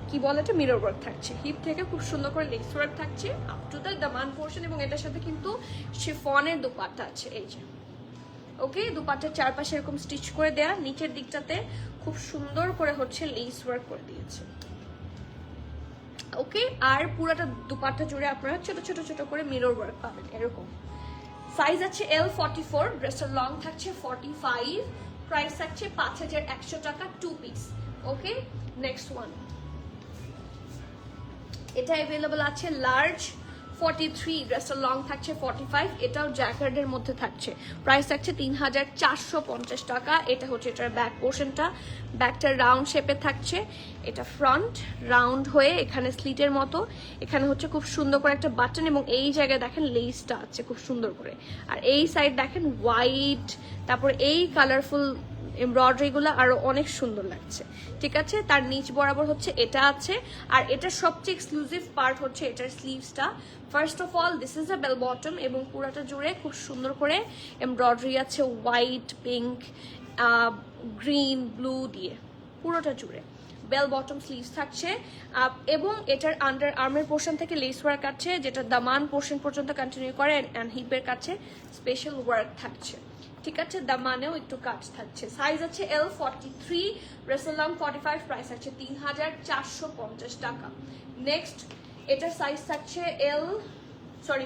কি বলে এটা মিরর ওয়ার্ক থাকছে। হিপ থেকে খুব সুন্দর করে লেস ওয়ার্ক থাকছে up to the Daman portion এবং এটার সাথে কিন্তু শিফনের দুপাট্টা আছে, এই যে। ওকে, দুপাট্টার চারপাশে এরকম স্টিচ করে দেয়া, নিচের দিকটাতে খুব সুন্দর করে হচ্ছে লেস ওয়ার্ক করে দিয়েছে। ওকে, আর পুরাটা দুপাট্টা জুড়ে আপনারা ছোট ছোট ছোট করে মিরর ওয়ার্ক পাবেন এরকম। সাইজ আছে L44, ড্রেসটার লং থাকছে 45, প্রাইস থাকছে 5100 টাকা 2 পিস। ওকে, নেক্সট ওয়ান, এটা অ্যাভেলেবল আছে লার্জ 43, ড্রেসটা লং থাকছে 45, এটাও জ্যাকার্ডের মধ্যে থাকছে। প্রাইস থাকছে 3450 টাকা। এটা হচ্ছে এটার ব্যাক পোর্শনটা, ব্যাকটা রাউন্ড শেপে থাকছে। এটা ফ্রন্ট রাউন্ড হয়ে এখানে স্লিটের মতো, এখানে হচ্ছে খুব সুন্দর করে একটা বাটন এবং এই জায়গায় দেখেন লেসটা আছে খুব সুন্দর করে। আর এই সাইড দেখেন হোয়াইট, তারপর এই কালারফুল এমব্রয়ডারিগুলো আরো অনেক সুন্দর লাগছে, ঠিক আছে। তার নিচ বরাবর হচ্ছে এটা আছে, আর এটার সবচেয়ে এক্সক্লুসিভ পার্ট হচ্ছে এটার স্লিভসটা। First of all this is a bell bottom, এবং পুরাটা জুড়ে খুব সুন্দর করে এমব্রয়ডারি আছে হোয়াইট, পিঙ্ক, গ্রিন, ব্লু দিয়ে পুরোটা জুড়ে বেল বটম স্লিভস থাকছে। এবং এটার আন্ডার আর্মের পোর্শন থেকে লেস ওয়ার্ক আছে, যেটা দামান পোর্শন পর্যন্ত কন্টিনিউ করে, অ্যান্ড হিপের কাছে স্পেশাল ওয়ার্ক থাকছে, ঠিক আছে। দামানেও একটু কাজ থাকছে। সাইজ আছে L43, ড্রেসের লং 45, প্রাইস আছে 3450 টাকা। নেক্সট এটার সাইজ থাকছে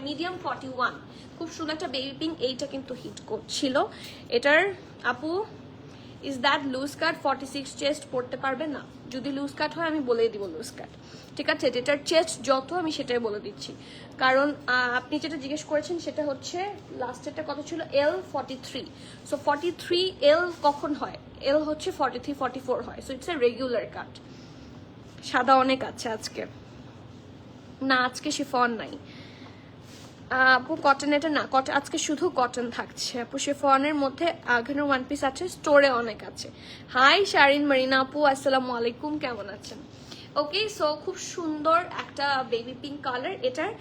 মিডিয়াম 41, খুব সুন্দর একটা বেবি পিঙ্ক, এইটা কিন্তু হিট করছিল। এটার আপু is that loose cut 46 chest পড়তে পারবে না? যদি লুজ কাট হয় আমি বলেই দিব লুজ কাট, ঠিক আছে। যেটার চেস্ট যত আমি সেটাই বলে দিচ্ছি, কারণ আপনি যেটা জিজ্ঞেস করেছেন সেটা হচ্ছে লাস্টেরটা কত ছিল, L43। সো 43 L কখন হয়? L হচ্ছে 43 44 হয়। সো ইটস এ রেগুলার কাট। সাদা অনেক আছে আজকে, না আজকে শিফন নাই আপু, কটন এটা না, কটন আজকে শুধু কটন থাকছে আপু। শিফনের মধ্যে আঘানোর ওয়ান পিস আছে, স্টোরে অনেক আছে। হাই শারিন মারিনা আপু, আসসালামু আলাইকুম, কেমন আছেন? ওকে, সো খুব সুন্দর একটা বেবি পিঙ্ক কালার। এটার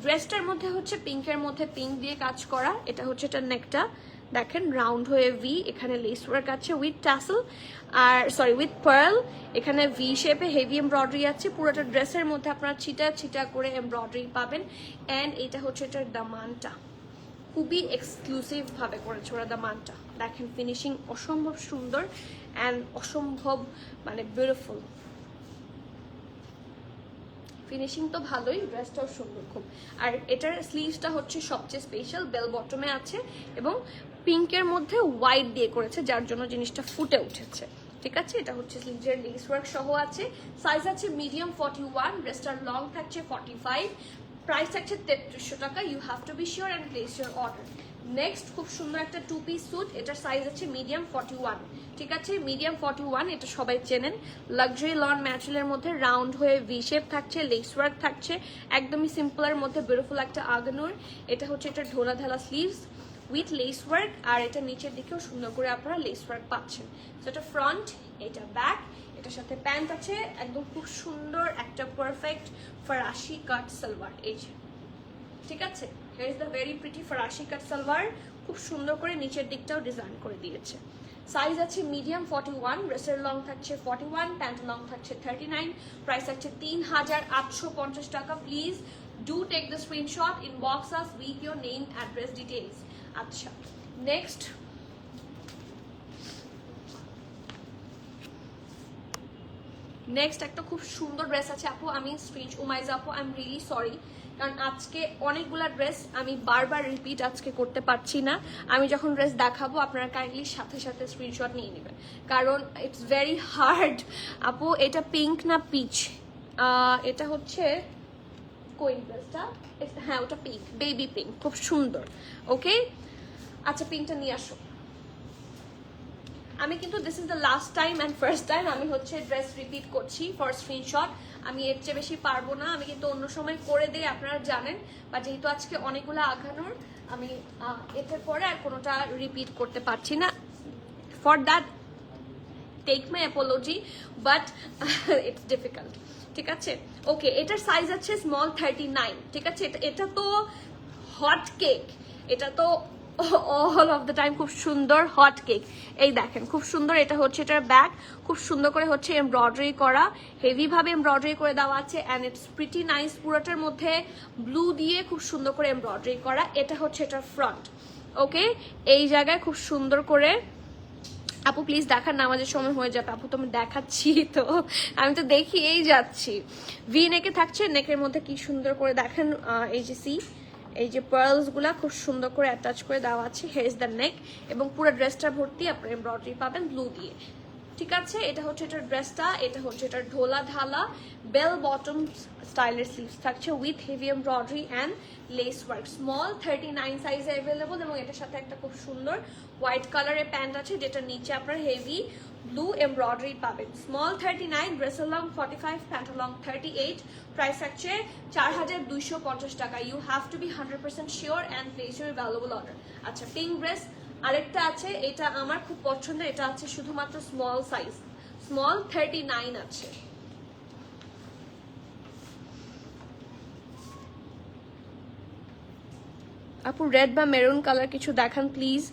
ড্রেসটার মধ্যে হচ্ছে পিঙ্কের মধ্যে পিঙ্ক দিয়ে কাজ করা। এটা হচ্ছে এটার নেকটা, দেখেন রাউন্ড হয়ে ভি, এখানে লেস ওয়ার্ক আছে উইথ টাসেল, আর উইথ পার্ল। এখানে ভি শেপে হেভি এমব্রয়ডারি আছে। পুরোটা ড্রেসের মধ্যে আপনারা ছিটা ছিটা করে এমব্রয়ডারি পাবেন। অ্যান্ড এটা হচ্ছে এটার দামানটা, খুবই এক্সক্লুসিভ ভাবে করেছে ওরা দামানটা। দেখেন ফিনিশিং অসম্ভব সুন্দর অ্যান্ড অসম্ভব মানে বিউটিফুল। ফিনিশিং তো ভালোই, ড্রেসটাও সুন্দর খুব। আর এটার স্লিভসটা হচ্ছে সবচেয়ে স্পেশাল, বেল বটমে আছে এবং পিঙ্কের মধ্যে হোয়াইট দিয়ে করেছে, যার জন্য জিনিসটা ফুটে উঠেছে, ঠিক আছে। এটা হচ্ছে স্লিভসের লেস ওয়ার্ক সহ আছে। সাইজ আছে মিডিয়াম 41, ড্রেসটার লং থাকছে 45, প্রাইস থাকছে 3300 টাকা। You have to be sure and place your order. Next খুব সুন্দর একটা টু পিস স্যুট, এটার সাইজ আছে মিডিয়াম 41, ঠিক আছে। মিডিয়াম 41, এটা সবাই চেনেন। লাক্সারি লন ম্যাটেরিয়ালের মধ্যে রাউন্ড হয়ে ভি শেপ থাকছে, লেস ওয়ার্ক থাকছে, একদমই সিম্পলের মধ্যে বিউটিফুল একটা আগানোর। এটা হচ্ছে এটা ঢোলা ঢালা স্লিভস উইথ লেস ওয়ার্ক, আর এটা নিচের দিকেও সুন্দর করে আপনারা লেস ওয়ার্ক পাচ্ছেন। তো এটা ফ্রন্ট, এটা ব্যাক, এটার সাথে প্যান্ট আছে। একদম খুব সুন্দর একটা পারফেক্ট ফরাসি কাট সালোয়ার, এই যে, ঠিক আছে। Here is the very pretty ফরাসি কাট সালোয়ার, খুব সুন্দর করে নিচের দিকটাও ডিজাইন করে দিয়েছে। সাইজ আছে মিডিয়াম 41, ড্রেসের লং থাকছে 41, প্যান্ট লং থাকছে 39, প্রাইস আছে 3850 টাকা। Please do take the screenshot, inbox us with your name, address, details. আচ্ছা, নেক্সট একটা খুব সুন্দর ড্রেস আছে আপু, আমি উমাইজা আপু, আই এম রিয়েলি সরি, কারণ আজকে অনেকগুলা ড্রেস আমি বারবার রিপিট আজকে করতে পারছি না। আমি যখন ড্রেস দেখাবো আপনারা কাইন্ডলি সাথে সাথে স্ক্রিনশট নিয়ে নেবেন, কারণ ইটস ভেরি হার্ড। আপু এটা পিঙ্ক না পিচ? এটা হচ্ছে কোন ড্রেসটা? হ্যাঁ ওটা পিঙ্ক, বেবি পিঙ্ক, খুব সুন্দর। ওকে, আচ্ছা পিঙ্কটা নিয়ে আসো। আমি কিন্তু this is the last time and first time আমি হচ্ছে ড্রেস রিপিট করছি ফর স্ক্রিনশট। আমি এর চেয়ে বেশি পারবো না, আমি কিন্তু অন্য সময় করে দিই, আপনারা জানেন। বা যেহেতু আজকে অনেকগুলো আঘানোর, আমি এটার পরে আর কোনোটা রিপিট করতে পারছি না। For that take my apology, but it's difficult, ঠিক আছে। ওকে, এটার সাইজ আছে স্মল 39, ঠিক আছে। এটা তো হট কেক, এটা তো অল অফ দ্য টাইম খুব সুন্দর হট কেক। এই দেখেন খুব সুন্দর, এটা হচ্ছে এটার ব্যাক, খুব সুন্দর করে হচ্ছে এমব্রয়ডারি করা, হেভি ভাবে এমব্রয়ডারি করে দেওয়া আছে, অ্যান্ড ইটস প্রিটি নাইস। পুরোটার মধ্যে ব্লু দিয়ে খুব সুন্দর করে এমব্রয়ডারি করা। এটা হচ্ছে এটার ফ্রন্ট। ওকে, এই জায়গায় খুব সুন্দর করে, আপু প্লিজ দেখার না, আমাদের সময় হয়ে যাবে আপু, তো আমি দেখাচ্ছি, তো আমি তো দেখিয়েই যাচ্ছি। ভি নেকে থাকছে, নেকের মধ্যে কি সুন্দর করে দেখেন, এই যে এই যে পার্লস গুলা খুব সুন্দর করে অ্যাটাচ করে দেওয়া আছে। হিয়ার ইজ দ্য নেক, এবং পুরো ড্রেসটা ভর্তি আপনার এমব্রয়ডারি পাবেন ব্লু দিয়ে, ঠিক আছে। এটা হচ্ছে এটার ড্রেসটা, এটা হচ্ছে এটার ঢোলা ঢালা বেল বটম স্টাইলের স্লিভস থাকছে with heavy embroidery and less work. Small 39 সাইজে অ্যাভেলেবল, এবং এটার সাথে একটা খুব সুন্দর হোয়াইট কালারের প্যান্ট আছে, যেটা নিচে আপনার হেভি ব্লু এমব্রয়ডারি পাবেন। স্মল 39, ড্রেসের লং 45, প্যান্ট লং 38, প্রাইস থাকছে 4250 টাকা। You have to be 100% sure and place your valuable order. আচ্ছা, পিঙ্ক ড্রেস আরেকটা আছে, এটা আমার খুব পছন্দের, এটা আছে শুধুমাত্র স্মল সাইজ, স্মল 39 আছে। আপু রেড বা মেরুন কালার কিছু দেখান প্লিজ।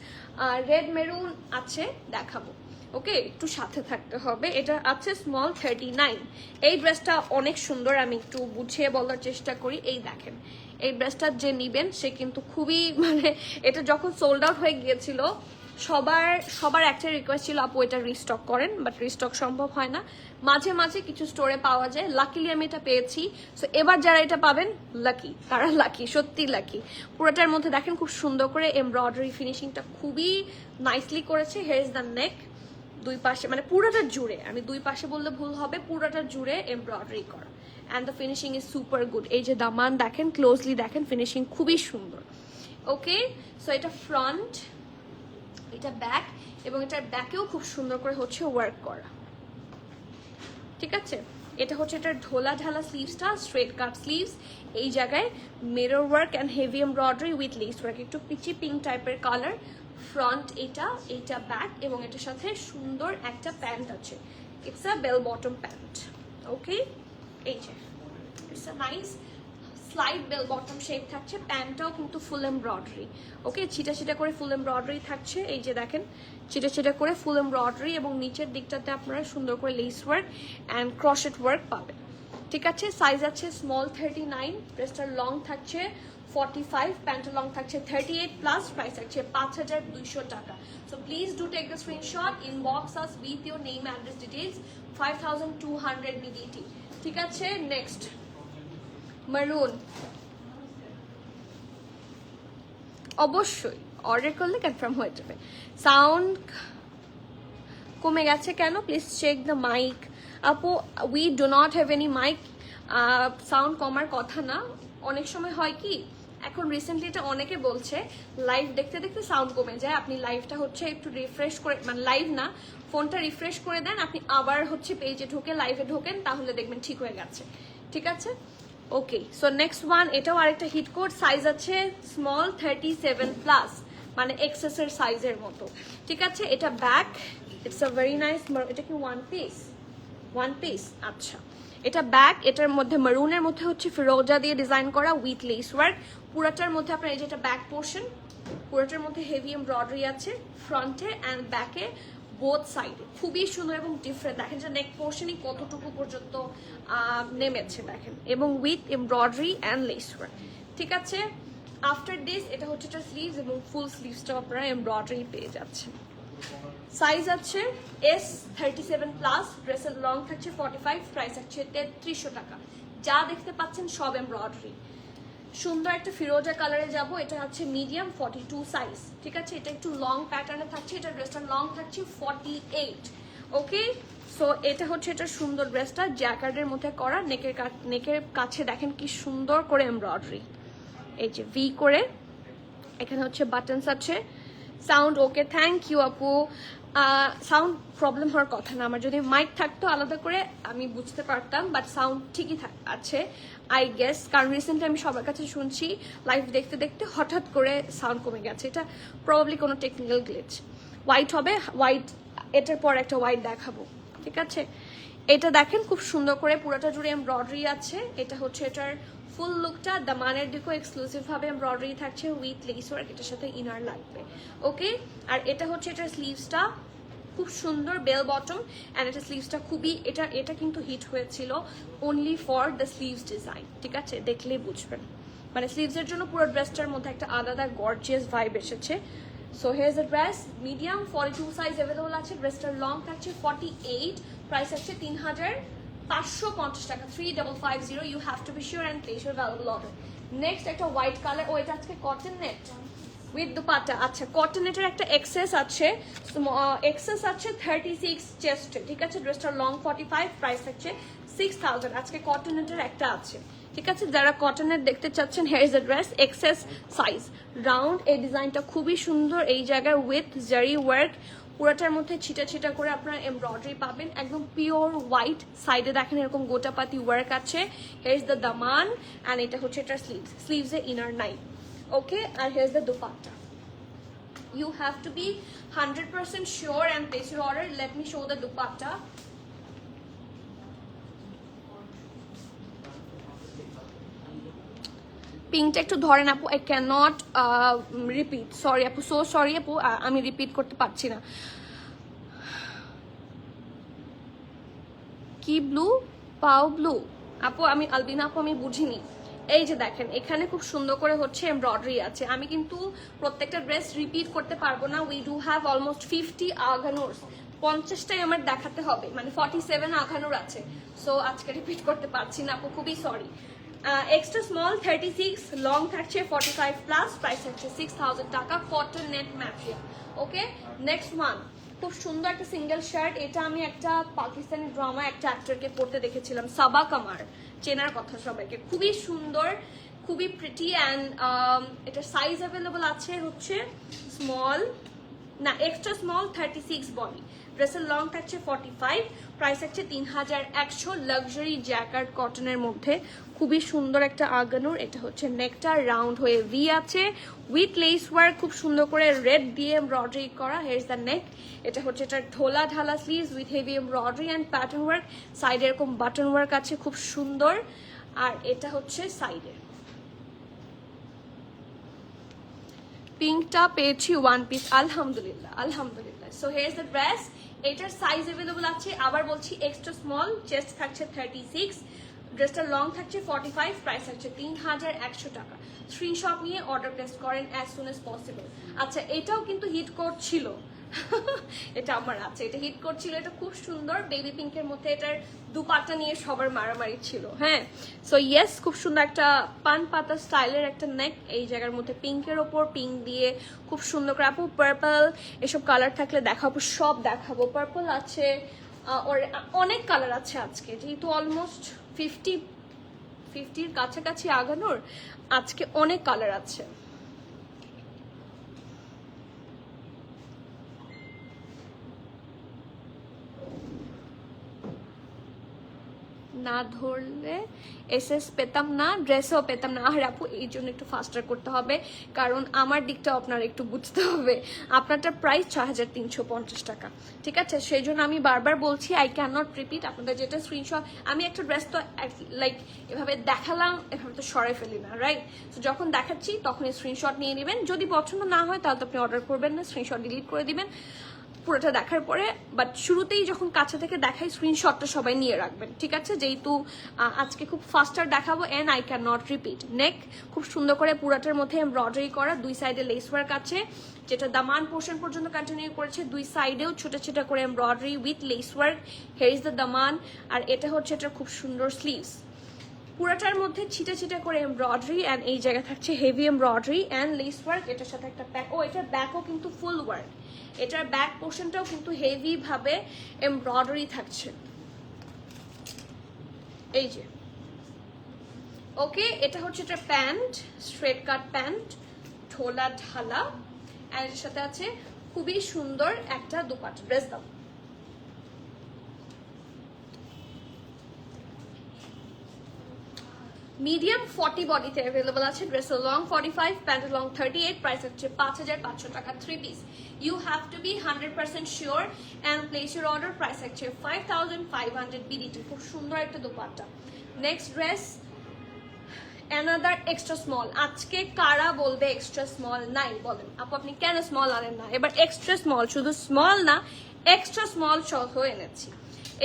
রেড মেরুন আছে, দেখাবো। ওকে, একটু সাথে থাকতে হবে। এটা আছে স্মল 39। এই ড্রেসটা অনেক সুন্দর, আমি একটু বুঝিয়ে বলার চেষ্টা করি। এই দেখেন, এই ড্রেসটা যে নিবেন সে কিন্তু খুবই মানে, এটা যখন সোল্ড আউট হয়ে গিয়েছিল সবার একটা রিকোয়েস্ট ছিল আপু এটা রিস্টক করেন, বাট রিস্টক সম্ভব হয় না। মাঝে মাঝে কিছু স্টোরে পাওয়া যায়, লাকিলি আমি এটা পেয়েছি। সো এবার যারা এটা পাবেন লাকি, তারা লাকি, সত্যি লাকি। পুরোটার মধ্যে দেখেন খুব সুন্দর করে এমব্রয়ডারি ফিনিশিংটা খুবই নাইসলি করেছে। হেয়ার ইজ দ্য নেক, দুই পাশে মানে পুরোটা জুড়ে, আমি দুই পাশে বললে ভুল হবে, পুরোটা জুড়ে এমব্রয়ডারি করা। And the finishing is super good. এই যে দামান দেখেন, ক্লোজলি দেখেন, ফিনিশিং খুবই সুন্দর। ওকে, সো এটা ফ্রন্ট, এটা ব্যাক, এবং এটার ব্যাকেও খুব সুন্দর করে হচ্ছে ওয়ার্ক করা। ঠিক আছে, এটা হচ্ছে এটার ঢোলা ঢালা স্লিভসটা, স্ট্রেট কাট স্লিভস। এই জায়গায় mirror work and heavy embroidery with lace work, একটু পিচি পিঙ্ক টাইপের কালার। ফ্রন্ট এইটা ব্যাক, এবং এটার সাথে সুন্দর একটা প্যান্ট আছে। It's a bell bottom pant. Okay, এই যে it's a nice slide bell bottom shape থাকছে। প্যান্টটাও কিন্তু ফুল এমব্রয়ডারি। ওকে, ছিটা ছিটা করে ফুল এমব্রয়ডারি থাকছে। এই যে দেখেন, ছিটা ছিটা করে ফুল এমব্রয়ডারি, এবং নিচের দিকটাতে আপনারা সুন্দর করে লেস ওয়ার্ক অ্যান্ড ক্রশেট ওয়ার্ক পাবেন। ঠিক আছে, সাইজ আছে স্মল 39, ড্রেসটার লং থাকছে 45, প্যান্টের লং থাকছে 38 প্লাস, প্রাইস থাকছে 5200 টাকা। So please do take the screenshot, inbox us with your name address details, 5200 BDT। ঠিক আছে, নেক্সট মারুন। অবশ্যই অর্ডার করলে কনফার্ম হয়ে যাবে। সাউন্ড কমে গেছে কেন? Please check the mic. আপু we do not have any mic. Sound কমার কথা না, অনেক সময় হয় কি, এখন রিসেন্টলি এটা অনেকে বলছে লাইভ দেখতে দেখতে সাউন্ড কমে যায়। আপনি লাইভটা হচ্ছে একটু রিফ্রেশ করে, মানে লাইভ না, ফোনটা রিফ্রেশ করে দেন, আপনি আবার হচ্ছে পেজে ঢোকে লাইভে ঢোকেন, তাহলে দেখবেন ঠিক হয়ে গেছে। ঠিক আছে, ওকে। সো নেক্সট ওয়ান, এটাও আরেকটা হিট কোড, সাইজ আছে স্মল 37 প্লাস, মানে এক্সেসের সাইজের মতো। ঠিক আছে, এটা back, it's a very nice. এটা কি ওয়ান পিস? ওয়ান পিস, আচ্ছা। এটা ব্যাক, এটার মধ্যে মারুনের মধ্যে হচ্ছে ফিরোজা দিয়ে ডিজাইন করা উইথ লেস ওয়ার্ক। পুরাটার মধ্যে আপনার এই যে এটা ব্যাক পোর্শন, পুরাটার মধ্যে হেভি এমব্রয়ডারি আছে ফ্রন্টে অ্যান্ড ব্যাকে, বোথ সাইডে খুবই সুন্দর এবং ডিফারেন্ট। দেখেন যে নেক পোর্শনই কতটুকু পর্যন্ত নেমেছে দেখেন, এবং with embroidery and less work. ঠিক আছে, আফটার দিস এটা হচ্ছে একটা স্লিভস, এবং ফুল স্লিভসটাও আপনারা এমব্রয়ডারি পেয়ে যাচ্ছেন। সাইজ আছে S37 প্লাস, ড্রেসের লং থাকছে 45, প্রাইস থাকছে 3300 টাকা। যা দেখতে পাচ্ছেন সব এমব্রয়ডারি। সুন্দর একটা ফিরোজা কালারে যাব, এটা হচ্ছে মিডিয়াম 42 সাইজ। ঠিক আছে, এটা একটু লং প্যাটার্নে থাকছে, এটা ড্রেসটার লং থাকছে 48। ওকে, সো এটা হচ্ছে এটা সুন্দর ড্রেসটা জ্যাকার্ডের মধ্যে করা, নেকের কাছে দেখেন কি সুন্দর করে এমব্রয়ডারি, এই যে ভি করে, এখানে হচ্ছে বাটনস আছে। সাউন্ড ওকে, থ্যাংক ইউ আপু। সাউন্ড প্রবলেম হওয়ার কথা না, আমার যদি মাইক থাকতো আলাদা করে আমি বুঝতে পারতাম, বাট সাউন্ড ঠিকই আছে আই গেস, কারণ রিসেন্টলি আমি সবার কাছে শুনছি লাইভ দেখতে দেখতে হঠাৎ করে সাউন্ড কমে গেছে। এটা প্রবাবলি কোনো টেকনিক্যাল গ্লিচ। হোয়াইট হবে, হোয়াইট, এটার পর একটা হোয়াইট দেখাবো। ঠিক আছে, এটা দেখেন খুব সুন্দর করে পুরোটা জুড়ে এমব্রয়ডারি আছে। এটা হচ্ছে এটার ফুল লুকটা, দামানের দিকেও এক্সক্লুসিভ ভাবে এমব্রয়ডারি থাকছে উইথ লেস ওয়ার্ক, এটার সাথে ইনার লাগবে। ওকে, আর এটা হচ্ছে এটার স্লিভসটা খুব সুন্দর বেল বটম, অ্যান্ড এটা স্লিভসটা খুবই, এটা কিন্তু হিট হয়েছিল only for the sleeves design. ঠিক আছে, দেখলেই বুঝবেন, মানে স্লিভসের জন্য পুরো ড্রেসটার মধ্যে একটা আলাদা গর্জিয়াস ভাইব এসেছে। So here the dress, medium 42 size available আছে, ড্রেসটার লং থাকছে 48, প্রাইস আছে 3550 টাকা, 3550। You have to be sure and place your valuable order. Next একটা হোয়াইট কালার, ও এটা আজকে কটন নেট উইথ দুপাট্টা। আচ্ছা, কটন নেটের একটা এক্সেস আছে, 36 চেস্টে। ঠিক আছে, ড্রেসটার লং 45, প্রাইস থাকছে 6000। আজকে কটন নেটের একটা আছে। ঠিক আছে, যারা কটনের দেখতে চাচ্ছেন, here is the dress, XS size round. এই ডিজাইনটা খুবই সুন্দর, এই জায়গায় উইথ জারি ওয়ার্ক, পুরোটার মধ্যে ছিটা ছিটা করে আপনারা এমব্রয়ডারি পাবেন, একদম পিওর হোয়াইট। সাইডে দেখেন এরকম গোটাপাতি ওয়ার্ক আছে। হেয়ার ইজ দ্য দামান, অ্যান্ড এটা হচ্ছে এটা স্লিভসে ইনার নাই। ওকে, আর here is the dupatta. You have to be 100% sure and place your order. Let me show the dupatta. পিঙ্কটা একটু ধরেন আপু, I can not repeat, sorry আপু, সো সরি আপু, আমি রিপিট করতে পারছি না। কি ব্লু? পাও ব্লু? আপু আমি আলবিনা আপু, আমি বুঝিনি। এই যে দেখেন এখানে খুব সুন্দর করে হচ্ছে এমব্রয়ডারি আছে। আমি কিন্তু প্রত্যেকটা ড্রেস রিপিট করতে পারবো না। উই ডু হ্যাভ অলমোস্ট 50 আঘানুর, 50টাই আমার দেখাতে হবে, মানে 47 আঘানুর আছে। সো আজকে রিপিট করতে পারছি না আপু, খুবই সরি। এক্সট্রা স্মল 36, লং থাকছে 45 প্লাস, প্রাইস হচ্ছে 6000 টাকা, কটন নেট ম্যাটেরিয়াল। ওকে, নেক্সট ওয়ান, খুব সুন্দর একটা সিঙ্গেল শার্ট। এটা আমি একটা পাকিস্তানি ড্রামা একটা অ্যাক্টরকে পড়তে দেখেছিলাম, সাবা কামার, চেনার কথা সবাইকে। খুবই সুন্দর, খুবই প্রিটি অ্যান্ড এটার সাইজ অ্যাভেলেবল আছে হচ্ছে স্মল না এক্সট্রা স্মল 36 বডি। ড্রেসের লং থাকছে 45, প্রাইস হচ্ছে 3100। লাক্সারি জ্যাকার্ড কটনের মধ্যে খুবই সুন্দর একটা আগানুর। এটা হচ্ছে নেকটা রাউন্ড হয়ে ভি আছে উইথ লেস ওয়ার্ক, খুব সুন্দর করে রেড দিয়ে এমব্রয়ডারি করা। হেয়ার ইজ দ্য নেক। এটা হচ্ছে এটার ঢোলা ঢালা sleeves with heavy embroidery and pattern work. সাইডে এরকম বাটন ওয়ার্ক আছে খুব সুন্দর। আর এটা হচ্ছে সাইডে। পিঙ্কটা পেয়েছি ওয়ান পিস, আলহামদুলিল্লাহ আলহামদুলিল্লাহ। So here is the dress. এটার সাইজ অ্যাভেলেবল আছে, আবার বলছি এক্সট্রা স্মল, চেস্ট থাকছে 36, ড্রেসটার লং থাকছে 45, প্রাইস থাকছে 3100 টাকা। স্ক্রিনশট নিয়ে অর্ডার প্লেস করেন অ্যাজ সুন এজ পসিবল। আচ্ছা, এটাও কিন্তু হিট করছিল, এটা আমার আছে, এটা হিট করছিল। এটা খুব সুন্দর বেবি পিঙ্কের মধ্যে, এটার দুপাট্টা নিয়ে সবার মারামারি ছিল। হ্যাঁ, সো ইয়েস, খুব সুন্দর একটা পান পাতা স্টাইলের একটা নেক, এই জায়গার মধ্যে পিঙ্কের ওপর পিঙ্ক দিয়ে খুব সুন্দর করে। আপু পার্পল এসব কালার থাকলে দেখাবো, সব দেখাবো। পার্পল আছে, অনেক কালার আছে আজকে, যেহেতু অলমোস্ট 50-50 কাছাকাছি আগানোর, আজকে অনেক কালার আছে। না ধরলে এসএস পেতাম না, ড্রেসও পেতাম না। আর আপু এই জন্য একটু ফাস্টার করতে হবে, কারণ আমার দিকটা আপনার একটু বুঝতে হবে। আপনারটা প্রাইস 6350 টাকা, ঠিক আছে? সেই জন্য আমি বারবার বলছি আই ক্যান নট রিপিট। আপনাদের যেটা স্ক্রিনশট, আমি একটা ড্রেস তো লাইক এভাবে দেখালাম, এভাবে তো সরাই ফেলি না, রাইট? তো যখন দেখাচ্ছি তখন স্ক্রিনশট নিয়ে নেবেন। যদি পছন্দ না হয় তাহলে তো আপনি অর্ডার করবেন না, স্ক্রিনশট ডিলিট করে দিবেন পুরোটা দেখার পরে। বাট শুরুতেই যখন কাছে থেকে দেখাই স্ক্রিনশটটা সবাই নিয়ে রাখবেন, ঠিক আছে? যেহেতু আজকে খুব ফাস্টার দেখাবো and I can not repeat. Neck খুব সুন্দর করে পুরাটার মধ্যে এমব্রয়ডারি করা, দুই সাইডে লেস ওয়ার্ক আছে, যেটা দামান পোর্শন পর্যন্ত কন্টিনিউ করেছে। দুই সাইডেও ছোট ছোট করে embroidery with lace work. Here is the দামান। আর এটা হচ্ছে এটা খুব সুন্দর স্লিভস, পুরাটার মধ্যে ছিটা ছিটা করে এমব্রয়ডারি অ্যান্ড এই জায়গা থাকছে heavy embroidery and less work. এটার সাথে একটা ব্যাক, ও এটার ব্যাকও কিন্তু ফুল ওয়ার্ক, এটার ব্যাক পোর্শনটাও কিন্তু হেভি ভাবে এমব্রয়ডারি থাকছে, এই যে। ওকে, এটা হচ্ছে এটা প্যান্ট, স্ট্রেট কাট প্যান্ট, ঢোলা ঢালা, অ্যান্ড এর সাথে আছে খুবই সুন্দর একটা দুপাট্টা। ড্রেস দাও। মিডিয়াম 40 বডিতে অ্যাভেলেবল আছে। ড্রেসের লং 45, প্যান্টের লং 38, প্রাইস হচ্ছে 5500 টাকা 3 piece. You have to be 100% sure and place your order. Price হচ্ছে 5500 বিডিটি। খুব সুন্দর একটা dupatta. Next dress, another extra small. আজকে কারা বলবে এক্সট্রা স্মল নাই? বলেন আপু, আপনি কেন স্মল আনেন না? এবার এক্সট্রা স্মল, শুধু স্মল না এক্সট্রা স্মল সহ এনেছি।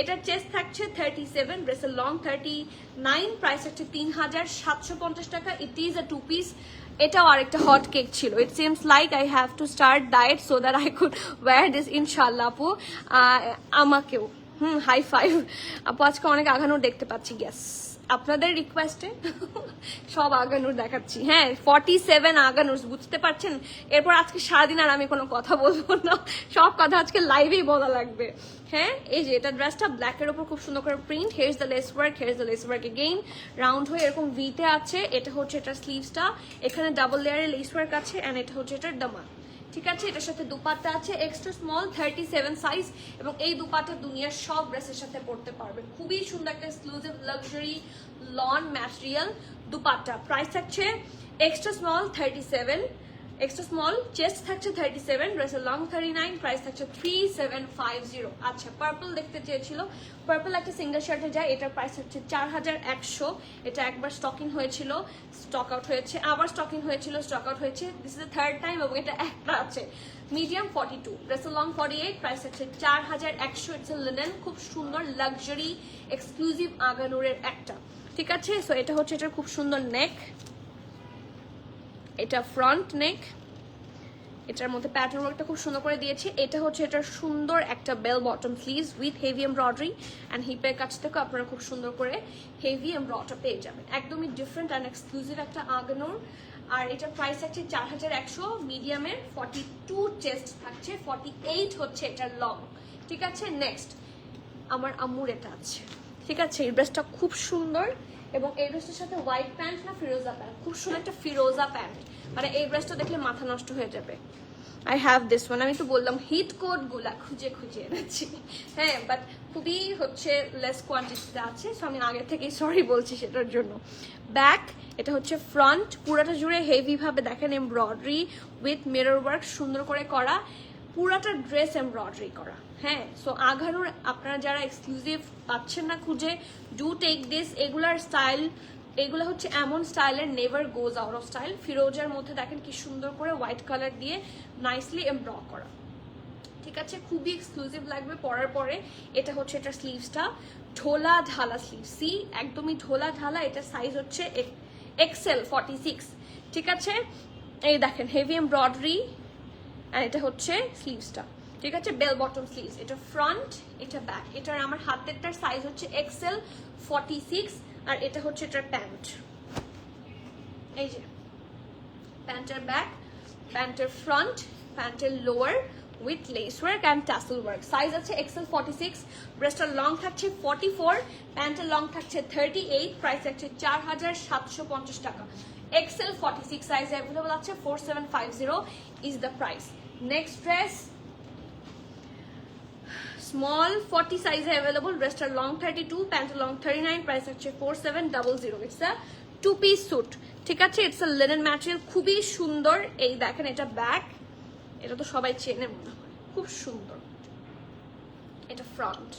এটার চেস্ট থাকছে 37, ড্রেসের লং 39, প্রাইস হচ্ছে 3750 টাকা। It is a 2 piece. এটাও আরেকটা হট কেক ছিল। It seems like I have to start diet so that I could wear this ইনশাল্লাহ আপু। আমাকেও হাই ফাইভ আপু। আজকে অনেক আঘানোর দেখতে পাচ্ছি, গ্যাস আপনাদের রিকোয়েস্টে সব আগানুর দেখাচ্ছি। হ্যাঁ, 47 আগানুর, বুঝতে পারছেন? এরপর আজকে সারাদিন আর আমি কোনো কথা বলবো না, সব কথা আজকে লাইভেই বলা লাগবে। হ্যাঁ, এই যে এটা ড্রেসটা ব্ল্যাকের ওপর খুব সুন্দর করে print. Hair is the less work, hair is the less work again, round হয়ে এরকম ভিতে আছে। এটা হচ্ছে এটার স্লিভসটা, এখানে ডাবল লেয়ারের লেস ওয়ার্ক আছে, অ্যান্ড এটা হচ্ছে এটার দামান, ঠিক আছে? এটার সাথে দুপাট্টা আছে এক্সট্রা স্মল 37 সাইজ, এবং এই দুপাট্টা দুনিয়ার সব ড্রেসের সাথে পরতে পারবেন। খুবই সুন্দর একটা exclusive luxury lawn material dupatta. Price থাকছে extra small 37, extra small, chest থাকছে 37, ড্রেসের লং 39, প্রাইস থাকছে 3750। আচ্ছা, পার্পল দেখতে চেয়েছিল, পার্পল একটা সিঙ্গেল শার্টে যায়, এটার প্রাইস হচ্ছে 4100। এটা একবার স্টকিং হয়েছিল, স্টক আউট হয়েছে, আবার স্টকিং হয়েছিল, স্টক আউট হয়েছে, this is the third time, এবং এটা একটা আছে। মিডিয়াম 42, ড্রেসের লং 48, প্রাইস হচ্ছে 4100। ইটস এ লিনেন, খুব সুন্দর লাক্সারি এক্সক্লুসিভ আগানুরের একটা, ঠিক আছে। সো এটা হচ্ছে এটার খুব সুন্দর নেক, এটা ফ্রন্ট নেক, এটার মধ্যে প্যাটার্ন ওয়ার্কটা খুব সুন্দর করে দিয়েছে। এটা হচ্ছে এটার সুন্দর একটা bell bottom sleeves with heavy embroidery and হিপের কাছ থেকে আপনারা খুব সুন্দর করে হেভি এমব্রয়ডারি পেয়ে যাবেন। একদমই ডিফারেন্ট অ্যান্ড এক্সক্লুসিভ একটা আগানোর। আর এটার প্রাইস আছে 4100, মিডিয়ামের 42 চেস্ট থাকছে, 48 হচ্ছে এটার লং, ঠিক আছে। নেক্সট আমার আম্মুর এটা আছে, ঠিক আছে। এই ড্রেসটা খুব সুন্দর, এবং এই ড্রেসটার সাথে হোয়াইট প্যান্ট না ফিরোজা প্যান্ট, খুব সুন্দর একটা ফিরোজা প্যান্ট, মানে এই ড্রেসটা দেখলে মাথা নষ্ট হয়ে যাবে। আই হ্যাভ দিস ওয়ান, আমি তো বললাম হিট কোড গুলা খুঁজে খুঁজে এনেছি, হ্যাঁ, বাট খুবই হচ্ছে লেস কোয়ান্টিটিতে আছে, সো আমি আগে থেকেই সরি বলছি সেটার জন্য। ব্যাক, এটা হচ্ছে ফ্রন্ট, পুরাটা জুড়ে হেভি ভাবে দেখেন এমব্রয়ডারি উইথ মিরর ওয়ার্ক সুন্দর করে করা, পুরাটা ড্রেস এমব্রয়ডারি করা, হ্যাঁ। সো আঘানুর আপনারা যারা এক্সক্লুসিভ পাচ্ছেন না খুঁজে, ডু টেক দিস। এগুলার স্টাইল, এগুলো হচ্ছে এমন স্টাইলের never goes out of style. ফিরোজার মধ্যে দেখেন কি সুন্দর করে হোয়াইট কালার দিয়ে নাইসলি এমব্র করা, ঠিক আছে, খুবই এক্সক্লুসিভ লাগবে পরার পরে। এটা হচ্ছে এটা স্লিভসটা, ঢোলা ঢালা স্লিভ, সি একদমই ঢোলা ঢালা। এটা সাইজ হচ্ছে এক্সেল 46, ঠিক আছে। এই দেখেন হেভি এমব্রয়ডারি, আর এটা হচ্ছে স্লিভসটা, ঠিক আছে, বেল বটম স্লিভস। এটা ফ্রন্ট, এটা ব্যাক। এটার আমার হাতেরটার সাইজ হচ্ছে এক্সেল 46, আর এটা হচ্ছে এটার প্যান্ট। এই যে প্যান্টের ব্যাক, প্যান্টের ফ্রন্ট, প্যান্টের lower with lace work and tassel work. Size আছে এক্সেল 46, ব্রেস্টার লং থাকছে 44, প্যান্টের লং থাকছে 38, প্রাইস থাকছে 4750 টাকা। এক্সেল 46 সাইজ অ্যাভেলেবল আছে, 4750 is the price. Next dress small 40 সাইজে অ্যাভেলেবল, ড্রেসটার লং 32, প্যান্টের লং 39, প্রাইস হচ্ছে 4700। ইটস আ 2 পিস স্যুট, ঠিক আছে। ইটস আ লিনেন ম্যাটেরিয়াল, খুবই সুন্দর। এই দেখেন এটা ব্যাক, এটা তো সবাই চেনে মনে হয়, খুব সুন্দর। এটা front,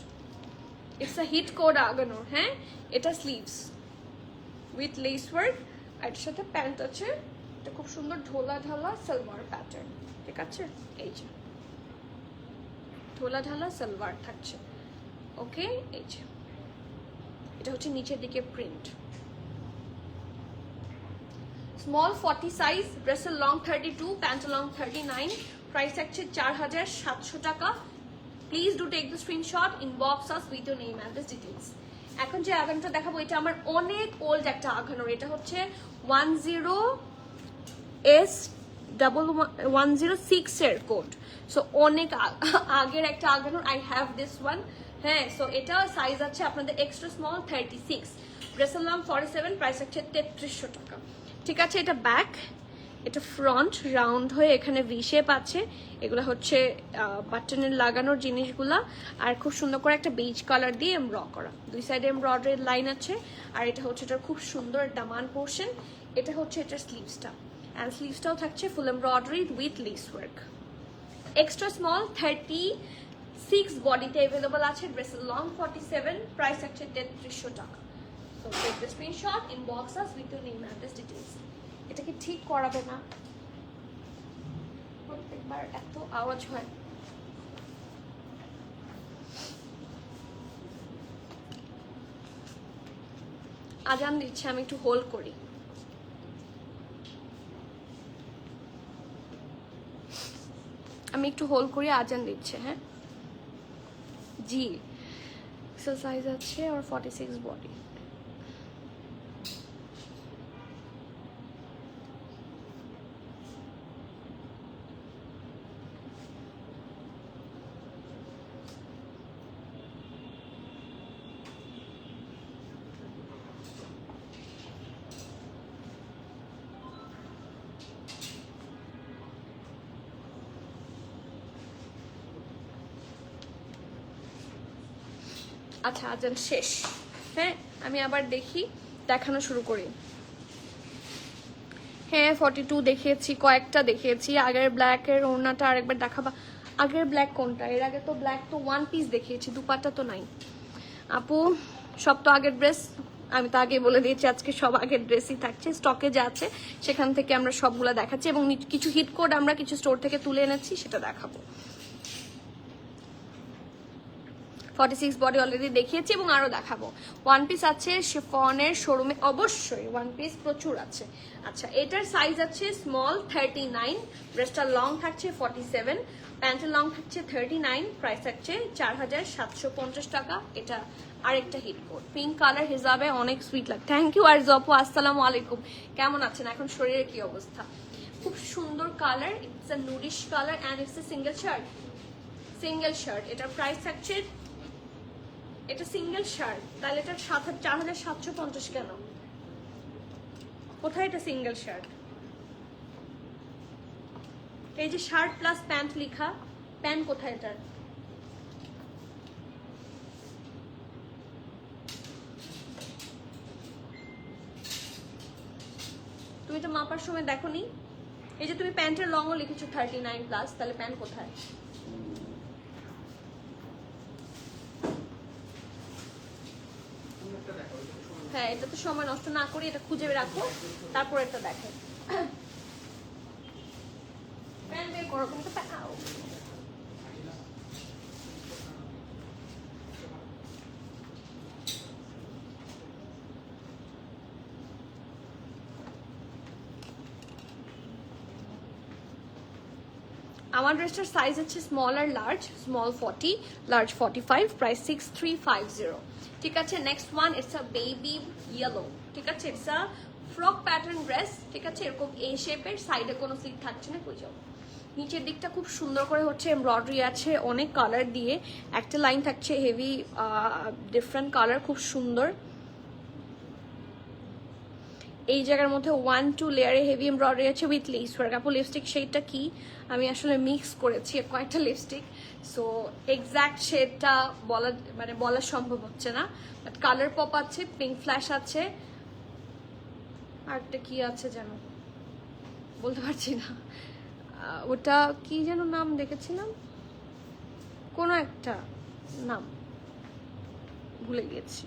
it's a hit code আগানোর, হ্যাঁ। এটা স্লিভস উইথ লেস ওয়ার্ক, আর এটার সাথে প্যান্ট আছে। এটা খুব সুন্দর ঢোলা ঢালা সালোয়ার প্যাটার্ন, ঠিক আছে। এই যে ঢোলা ঢালা সালোয়ার থাকছে, ওকে। এই যে এটা হচ্ছে নিচের দিকে প্রিন্ট। স্মল 40 সাইজ, ড্রেসের লং 32, প্যান্টের লং 39, প্রাইস থাকছে 4700 টাকা। Please do take the screenshot, inbox us with your name address details. এখন যে আগানোটা দেখাবো এটা আমার অনেক ওল্ড একটা আগানোর, এটা হচ্ছে 10S106 এর কোড, সো অনেক আগের একটা আগানোর। আই হ্যাভ দিস ওয়ান, হ্যাঁ। সো এটা সাইজ আছে আপনাদের এক্সট্রা স্মল 36, ড্রেসের লং 47, প্রাইস হচ্ছে 3300 টাকা, ঠিক আছে। এটা ব্যাক, এটা ফ্রন্ট রাউন্ড হয়ে এখানে ভি শেপ আছে, এগুলো হচ্ছে বাটনের লাগানোর জিনিসগুলা, আর খুব সুন্দর করে একটা বেজ কালার দিয়ে এমব্র করা, দুই সাইডে এমব্রয়ডারি লাইন আছে। আর এটা হচ্ছে এটা খুব সুন্দর দামান পোর্শন। এটা হচ্ছে এটার স্লিভসটা, অ্যান্ড স্লিভসটাও থাকছে ফুল embroidery with lace work. Extra small 36 বডিতে অ্যাভেলেবল আছে, ড্রেসের লং 47, প্রাইস হচ্ছে 3300 টাকা। So take the screenshot, inbox us with your name address details. এটা কি ঠিক করাবে না? প্রত্যেকবার এত আওয়াজ হয়। আজান দিচ্ছে, আমি একটু হোল্ড করি। আমি একটু হোল্ড করি, আজান দিচ্ছে, হ্যাঁ জি। এক্সারসাইজ আছে আর 46 বডি। আচ্ছা আজান শেষ, হ্যাঁ। আমি আবার দেখি, দেখানো শুরু করি। হ্যাঁ 42 দেখিয়েছি, কয়েকটা দেখিয়েছি। আগের ব্ল্যাকের ওড়নাটা আরেকবার দেখাবা। আগের ব্ল্যাক কোনটা? এর আগে তো ব্ল্যাক তো ওয়ান পিস দেখিয়েছি, দুপাট্টা তো নাই আপু। সব তো আগের ড্রেস, আমি তো আগে বলে দিয়েছি আজকে সব আগের ড্রেসই থাকছে। স্টকে যা আছে সেখান থেকে আমরা সবগুলো দেখাচ্ছি এবং কিছু হিট কোড আমরা কিছু স্টোর থেকে তুলে এনেছি, সেটা দেখাবো। 46 বডি অলরেডি দেখিয়েছি এবং আরো দেখাবো। ওয়ান পিস আছে শিফনের শোরুমে, অবশ্যই ওয়ান পিস প্রচুর আছে। আচ্ছা, এটার সাইজ আছে স্মল 39, ড্রেসটা লং থাকছে 47, প্যান্টের লং থাকছে 39, প্রাইস থাকছে 4750 টাকা। এটা আরেকটা হিট কোড, পিঙ্ক কালার হিসাবে অনেক সুইট লাগে। থ্যাংক ইউ আর জপু, আসসালামু আলাইকুম, কেমন আছেন? এখন শরীরের কি অবস্থা? খুব সুন্দর colour, it's a nudish colour and it's a single shirt. Single shirt, এটার প্রাইস থাকছে, এটা সিঙ্গেল শার্ট, তাহলে এটা 4750 কেন? কোথায় এটা সিঙ্গেল শার্ট? এই যে শার্ট প্লাস প্যান্ট লেখা, প্যান্ট কোথায় এটার? তুমি তো মাপার সময় দেখোনি? এই যে তুমি প্যান্টের লংও লিখেছো 39 প্লাস, তাহলে প্যান্ট কোথায়? হ্যাঁ, এটা তো সময় নষ্ট না করে এটা খুঁজে রাখো, তারপর এটা দেখো। প্যান্ট বের করো, তুমি তো আমার ড্রেসটার সাইজ হচ্ছে স্মল আর লার্জ, স্মল 40, লার্জ 45, প্রাইস 6350। ঠিক আছে, next one, it's a baby yellow. ঠিক আছে, it's a frock pattern dress. ঠিক আছে, এরকম এ শেপের, সাইডে কোনো স্লিপ থাকছে না, কই যাও। নিচের দিকটা খুব সুন্দর করে হচ্ছে এমব্রয়ডারি আছে অনেক কালার দিয়ে, একটা লাইন থাকছে হেভি ডিফারেন্ট কালার, খুব সুন্দর। এই জায়গার মধ্যে 1-2 লেয়ারে হেভি এমব্রয়ডারি আছে উইথ লেস ওয়ার্ক। আপু লিপস্টিক শেডটা কি? আমি আসলে মিক্স করেছি কয়েকটা লিপস্টিক, সো এক্স্যাক্ট শেডটা বলা সম্ভব হচ্ছে না, বাট কালার পপ আছে, পিঙ্ক ফ্ল্যাশ আছে, আরেকটা কি আছে যেন বলতে পারছি না, ওটা কি যেন নাম দেখেছিলাম, কোনো একটা নাম ভুলে গেছি।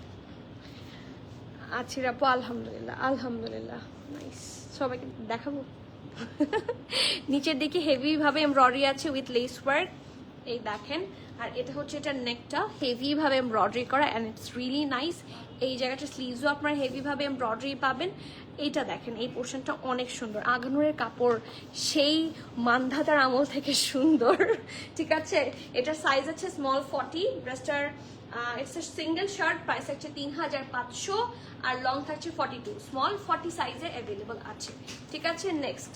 আছি আপু, আলহামদুলিল্লাহ আলহামদুলিল্লাহ, নাইস। সবাইকে দেখাবো। নিচের দিকে হেভি ভাবে এমব্রয়ডারি আছে উইথ লেস ওয়ার্ক, এই দেখেন। আর এটা হচ্ছে এটার নেকটা হেভি ভাবে এমব্রয়ডারি করা অ্যান্ড ইটস রিয়েলি নাইস। এই জায়গাটা স্লিভসও আপনার হেভি ভাবে এমব্রয়ডারি পাবেন। এইটা দেখেন, এই পোর্শনটা অনেক সুন্দর, আগানুরের কাপড় সেই মান্ধাতার আমল থেকে সুন্দর। ঠিক আছে, এটার সাইজ আছে স্মল 40, ড্রেসটার it's a single shirt, price হচ্ছে 3500 আর লং থাকছে 42, স্মল 40 সাইজে অ্যাভেলেবল আছে। ঠিক আছে, নেক্সট,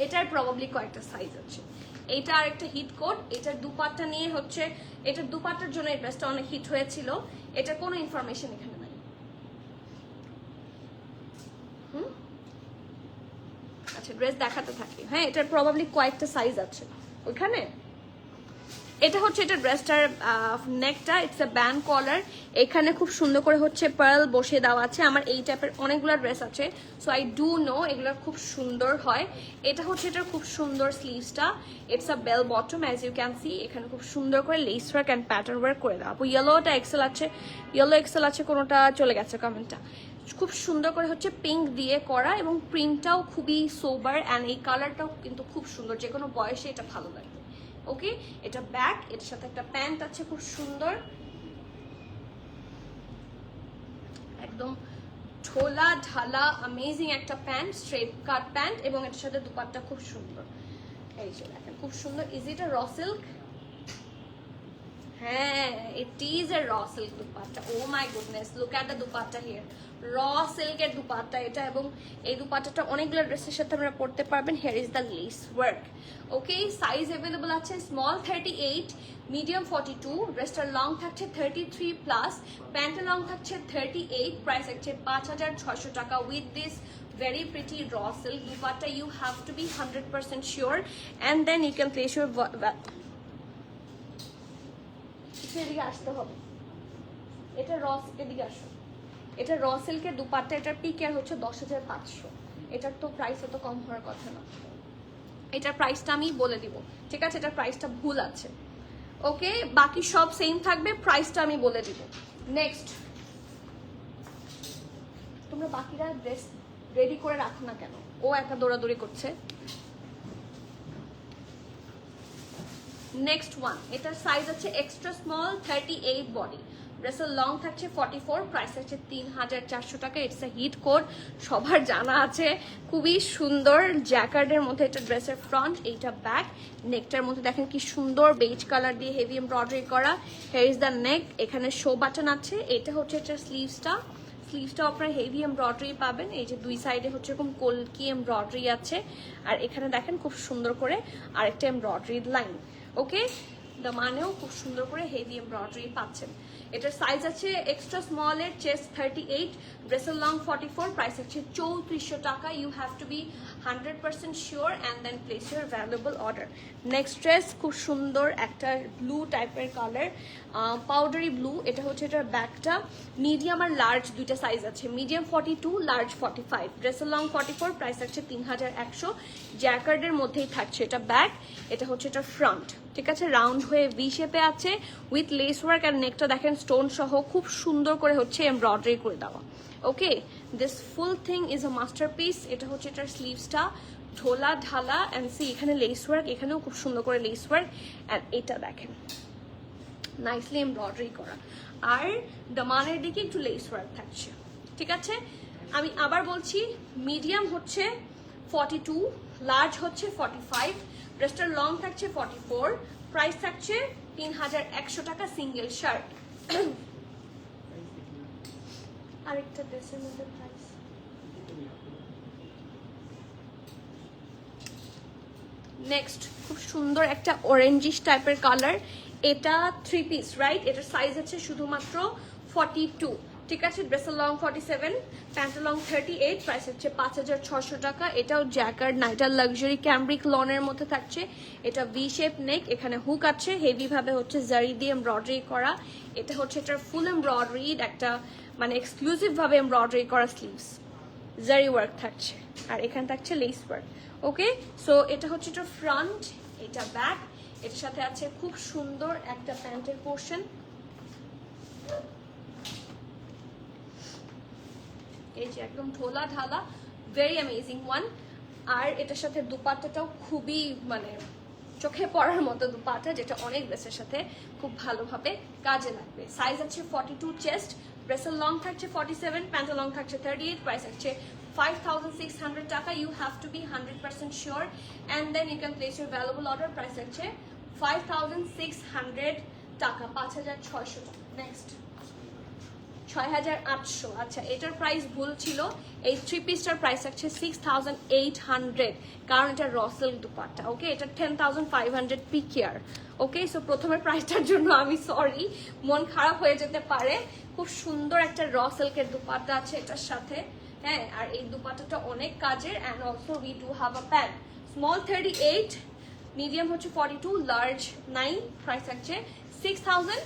এটার প্রবাবলি কয়েকটা সাইজ আছে। এটা আরেকটা হিট কোড, এটার দুপাট্টা নিয়ে হচ্ছে, এটার দুপাট্টার জন্য এই ড্রেসটা অনেক হিট হয়েছিল। এটার কোনো ইনফরমেশন এখানে নাই। আচ্ছা, ড্রেস দেখাতে থাকি। হ্যাঁ, এটার প্রবাবলি কয়েকটা সাইজ আছে ওইখানে। এটা হচ্ছে এটা ড্রেসটার নেকটা, ইটস এ ব্যান্ড কলার, এখানে খুব সুন্দর করে হচ্ছে পার্ল বসে দেওয়া আছে। আমার এই টাইপের অনেকগুলো ড্রেস আছে, সো আই ডু নো এগুলো খুব সুন্দর হয়। এটা হচ্ছে এটার খুব সুন্দর স্লিভসটা, it's a bell bottom, as you can see. এখানে খুব সুন্দর করে lace work and pattern work করে দেওয়া। আপু ইয়েলোটা এক্সেল আছে, ইয়েলো এক্সেল আছে, কোনোটা চলে গেছে কমেন্টটা। খুব সুন্দর করে হচ্ছে পিঙ্ক দিয়ে করা এবং প্রিন্টটাও খুবই সোবার অ্যান্ড এই কালারটাও কিন্তু খুব সুন্দর, যে কোনো বয়সে এটা ভালো লাগবে। ওকে, এটা ব্যাক, এটার সাথে একটা প্যান্ট আছে খুব সুন্দর, একদম ঢোলা ঢালা অ্যামেজিং একটা প্যান্ট, স্ট্রেট কাট প্যান্ট, এবং এটার সাথে দুপাট্টা খুব সুন্দর। এই যে দেখেন, খুব সুন্দর। Is it a raw silk? হ্যাঁ, ইট is a raw silk dupatta. Oh my goodness, look at the dupatta here. Raw সিল্কের দুপাট্টা এটা, এবং এই দুপাট্টাটা অনেকগুলো ড্রেসের সাথে আপনারা পরতে পারবেন। Here is the less work. Okay, size available আছে স্মল 38, মিডিয়াম 42, ড্রেসটার লং থাকছে 33 প্লাস, প্যান্টের লং থাকছে 38, প্রাইস হচ্ছে 5600 টাকা with this very pretty raw silk dupatta. You have to be 100% sure and then you can place your এদিকে আসতে হবে। এটা র, এদিকে আসো। এটা র সিল্কের দুপাট্টা, এটার পিকের হচ্ছে 10500। এটার তো প্রাইস এত কম হওয়ার কথা না, এটার প্রাইসটা আমি বলে দিব, ঠিক আছে? এটার প্রাইসটা ভুল আছে, ওকে? বাকি সব সেম থাকবে, প্রাইসটা আমি বলে দিব। নেক্সট, তোমরা বাকিরা ড্রেস রেডি করে রাখো না কেন? ও একা দৌড়াদৌড়ি করছে। নেক্সট ওয়ান, এটার সাইজ আছে এক্সট্রা স্মল 38 বডি, ড্রেসের লং থাকছে 44, প্রাইস আছে 3400 টাকা। ইটস এ হিট কোড, সবার জানা আছে। খুবই সুন্দর জ্যাকার্ডের মধ্যে এটা ড্রেসের ফ্রন্ট, এইটা ব্যাক। নেকটার মধ্যে দেখেন কি সুন্দর বেজ কালার দিয়ে হেভি এমব্রয়ডারি করা। হিয়ার ইজ দ্য নেক, এখানে শো বাটন আছে। এটা হচ্ছে এটার স্লিভসটা আপনারা হেভি এমব্রয়ডারি পাবেন। এই যে দুই সাইডে হচ্ছে এরকম কলকি এমব্রয়ডারি আছে, আর এখানে দেখেন খুব সুন্দর করে আরেকটা এমব্রয়ডারি লাইন, ওকে? দামানেও খুব সুন্দর করে হেভি এমব্রয়ডারি পাচ্ছেন। এটার সাইজ আছে এক্সট্রা স্মল এর, চেস্ট 38, ড্রেসের লং 44, প্রাইস আছে 3400 টাকা। You have to be 100% sure and then place your valuable order. Next dress খুব সুন্দর একটা ব্লু টাইপের কালার, পাউডারি ব্লু। এটা হচ্ছে এটার ব্যাকটা, মিডিয়াম আর লার্জ দুইটা সাইজ আছে, মিডিয়াম 42, লার্জ 45, ড্রেসের লং 44, প্রাইস আছে 3100। জ্যাকার্ডের মধ্যেই থাকছে এটা ব্যাক, এটা হচ্ছে এটা ফ্রন্ট, ঠিক আছে? রাউন্ড হয়ে ভি শেপে আছে উইথ লেস ওয়ার্ক, আর নেকটা দেখেন স্টোন সহ খুব সুন্দর করে হচ্ছে এমব্রয়ডারি করে দেওয়া, okay? This full thing is a masterpiece. এটা হচ্ছে এটার স্লিভসটা ঢোলা ঢালা, অ্যান্ড সি এখানে লেস ওয়ার্ক, এখানেও খুব সুন্দর করে লেস ওয়ার্ক, অ্যান্ড এটা দেখেন নাইসলি এমব্রয়ডারি করা, আর দামানের দিকে একটু লেস ওয়ার্ক থাকছে, ঠিক আছে? আমি আবার বলছি, মিডিয়াম হচ্ছে 42, লার্জ হচ্ছে 45, ড্রেসটার লং থাকছে 44, প্রাইস থাকছে 3100 টাকা সিঙ্গেল শার্ট। আরেকটা ড্রেসের মধ্যে প্রাইস, নেক্সট খুব সুন্দর একটা অরেঞ্জিশ টাইপের কালার, এটা 3 পিস, রাইট? এটার সাইজ আছে শুধুমাত্র 42, ঠিক আছে? ড্রেসের লং 47, প্যান্টের লং 38, প্রাইস হচ্ছে 5600 টাকা। এটাও জ্যাকার্ড না, এটা লাক্সারি ক্যামব্রিক লনের মধ্যে থাকছে। এটা ভি শেপ নেক, এখানে হুক আছে, হেভি ভাবে হচ্ছে জারি দিয়ে এমব্রয়ডারি করা। এটা হচ্ছে এটার ফুল এমব্রয়ডারি, একটা মানে এক্সক্লুসিভ ভাবে এমব্রয়ডারি করা স্লিভস, জারি ওয়ার্ক থাকছে, আর এখানে থাকছে লেস ওয়ার্ক, ওকে? সো এটা হচ্ছে এটার ফ্রন্ট, এটা ব্যাক। এটার সাথে আছে খুব সুন্দর একটা প্যান্টের পোর্শন, এই যে একদম ঢোলা ঢালা, ভেরি অ্যামেজিং ওয়ান। আর এটার সাথে দুপাট্টাটাও খুবই মানে চোখে পড়ার মতো দুপাট্টা, যেটা অনেক ড্রেসের সাথে খুব ভালোভাবে কাজে লাগবে। সাইজ আছে 42 চেস্ট, ড্রেসের লং থাকছে 47, প্যান্টের লং থাকছে 38, প্রাইস আছে 5600 টাকা। You have to be 100% sure and then you can place your valuable order. Price আছে 5600 টাকা, 5600 টাকা। নেক্সট 6800, আচ্ছা এটার প্রাইস ভুল ছিল, এই 3 পিসটার প্রাইস আছে 6800, কারণ এটা রসেল দুপাট্টা, ওকে? এটা 10500 পিকিয়ার, ওকে? সো প্রথমে প্রাইসটার জন্য আমি সরি, মন খারাপ হয়ে যেতে পারে। খুব সুন্দর একটা রসেলকের দুপাট্টা আছে এটার সাথে, হ্যাঁ? আর এই দুপাট্টাটা অনেক কাজের, and also we do have a pant, small 38, medium হচ্ছে 42, লার্জ 9, প্রাইস আছে 6800,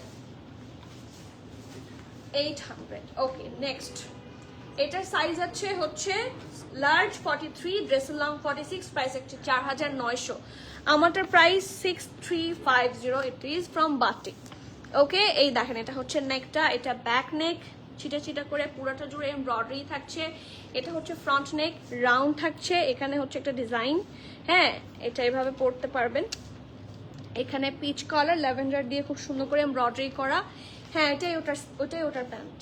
ওকে? নেক্সট এটার সাইজ আছে হচ্ছে লার্জ 43, ড্রেসের লং 46, প্রাইস হচ্ছে 4900। আমারটার price 6350, it is from Batik, okay? এই দেখেন এটা হচ্ছে নেকটা, এটা ব্যাক নেক, ছিটা ছিটা করে পুরোটা জুড়ে এমব্রয়ডারি থাকছে। এটা হচ্ছে ফ্রন্ট নেক, রাউন্ড থাকছে, এখানে হচ্ছে একটা ডিজাইন, হ্যাঁ? এটা এভাবে পরতে পারবেন। এখানে পিচ কালার ল্যাভেন্ডার দিয়ে খুব সুন্দর করে এমব্রয়ডারি করা, হ্যাঁ ওটাই ওটার প্যান্ট।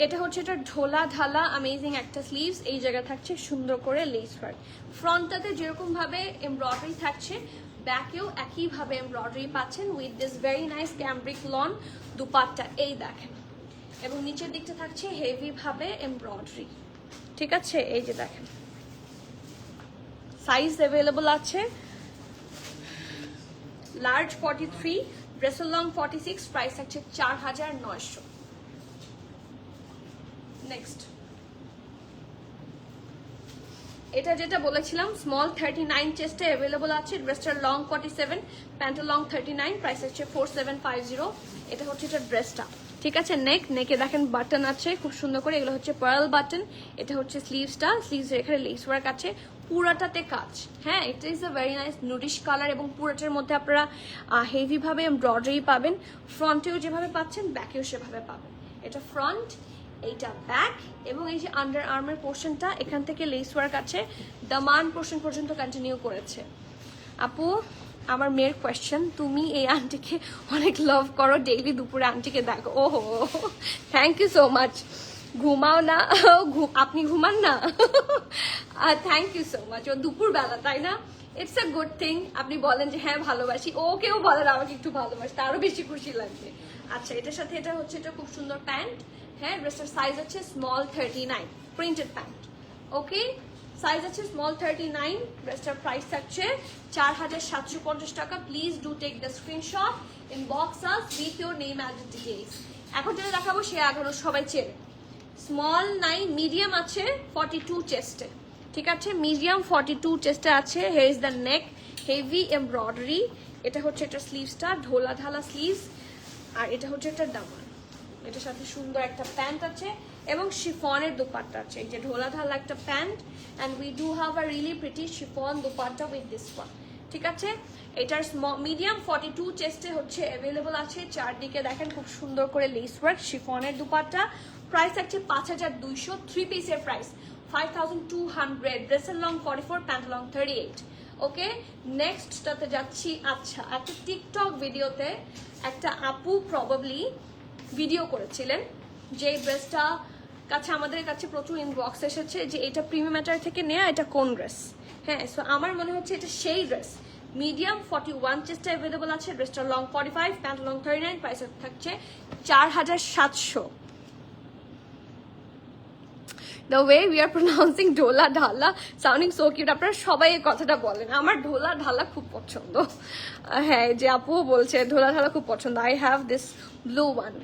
এটা হচ্ছে এটা ঢোলা ঢালা অ্যামেজিং একটা স্লিভস, এই জায়গা থাকছে সুন্দর করে লেস ওয়ার্ক। ফ্রন্টটাতে যেরকম ভাবে এমব্রয়ডারি থাকছে, ব্যাকেও একইভাবে এমব্রয়ডারি পাচ্ছেন with this very nice cambric lawn dupatta, এই দেখেন। এবং নিচের দিকটা থাকছে হেভি ভাবে এমব্রয়ডারি, ঠিক আছে? এই যে দেখেন, সাইজ অ্যাভেলেবল আছে লার্জ 43, ড্রেসের লং 46, প্রাইস আছে 4900। নেক্সট এটা যেটা বলেছিলাম স্মল 39 চেস্টে অ্যাভেলেবল আছে, ড্রেসটার লং 47, প্যান্টের লং 39, প্রাইস আছে 4750। এটা হচ্ছে এটা ড্রেসটা, ঠিক আছে। নেকে দেখেন বাটন আছে খুব সুন্দর করে, এগুলো হচ্ছে পার্ল বাটন। এটা হচ্ছে স্লিভসটা, স্লিভস এখানে লেস ওয়ার্ক আছে পুরাটাতে কাজ। হ্যাঁ, এটা is a very nice nudish colour এবং পুরাটার মধ্যে আপনারা হেভি ভাবে এমব্রয়ডারি পাবেন। ফ্রন্টেও যেভাবে পাচ্ছেন ব্যাকেও সেভাবে পাবেন। এটা ফ্রন্ট, এইটা ব্যাক, এবং এই যে আন্ডার আর্মের পোর্শনটা এখান থেকে লেস ওয়ার্ক আছে, দামান পোর্শন পর্যন্ত কন্টিনিউ করেছে। আপু আমার মেয়ের কোয়েশ্চেন, তুমি এই আন্টিকে অনেক লাভ করো, ডেইলি দুপুরে আন্টিকে দেখো। ওহো, থ্যাংক ইউ সো মাচ। ঘুমাও না? আপনি ঘুমান না? Thank you so much. ও দুপুর বেলা, তাই না? It's a good thing. আপনি বলেন যে হ্যাঁ ভালোবাসি, ওকেও বলেন আমাকে একটু ভালোবাসতে, আরো বেশি খুশি লাগবে। আচ্ছা, এটার সাথে এটা হচ্ছে, এটা খুব সুন্দর প্যান্ট। হ্যাঁ, ড্রেসটার সাইজ হচ্ছে small 39, printed pant. Okay, size আছে স্মল 39। ড্রেসটার প্রাইস থাকছে 4750 টাকা। Please do take the screenshot, inbox us with your name and details. এখন যেটা দেখাবো সে আগানো সবাই চেনে। স্মল নাই, মিডিয়াম আছে 42 চেস্টে। ঠিক আছে, মিডিয়াম 42 চেস্টে আছে। Here is the neck, heavy embroidery. এটা হচ্ছে এটা স্লিভসটা, ঢোলা ঢালা স্লিভস। আর এটা হচ্ছে একটা দামান। এটার সাথে সুন্দর একটা প্যান্ট আছে এবং শিফনের দুপাট্টা আছে। এই যে ঢোলা ঢালা একটা pant, and we do have a really pretty chiffon dupatta with this one. ঠিক আছে, এটার মিডিয়াম 42 চেস্টে হচ্ছে অ্যাভেলেবল আছে। চারদিকে দেখেন খুব সুন্দর করে লেস ওয়ার্ক, শিফনের দুপাট্টা। প্রাইস আছে 5200। 3 পিসের প্রাইস 5200। ড্রেসের লং 44, প্যান্ট লং 38। ওকে, নেক্সটটাতে যাচ্ছি। আচ্ছা, একটা টিকটক ভিডিওতে একটা আপু প্রবাবলি ভিডিও করেছিলেন যে ড্রেসটা কাছে আমাদের কাছে প্রচুর ইনবক্স এসেছে যে এটা প্রিমিয়াম ম্যাটার থেকে নেওয়া, এটা কোন ড্রেস। হ্যাঁ, সো আমার মনে হচ্ছে এটা সেই ড্রেস। মিডিয়াম 41 চেস্টে অ্যাভেলেবল আছে, ড্রেসটা লং 45, প্যান্ট লং 39। প্রাইস থাকছে 4700। The way we are pronouncing ঢোলা ঢালা sounding so cute. আপনারা সবাই এই কথাটা বলেন, আমার ঢোলা ঢালা খুব পছন্দ। হ্যাঁ, যে আপুও বলছে ঢোলা ঢালা খুব পছন্দ। I have this blue one.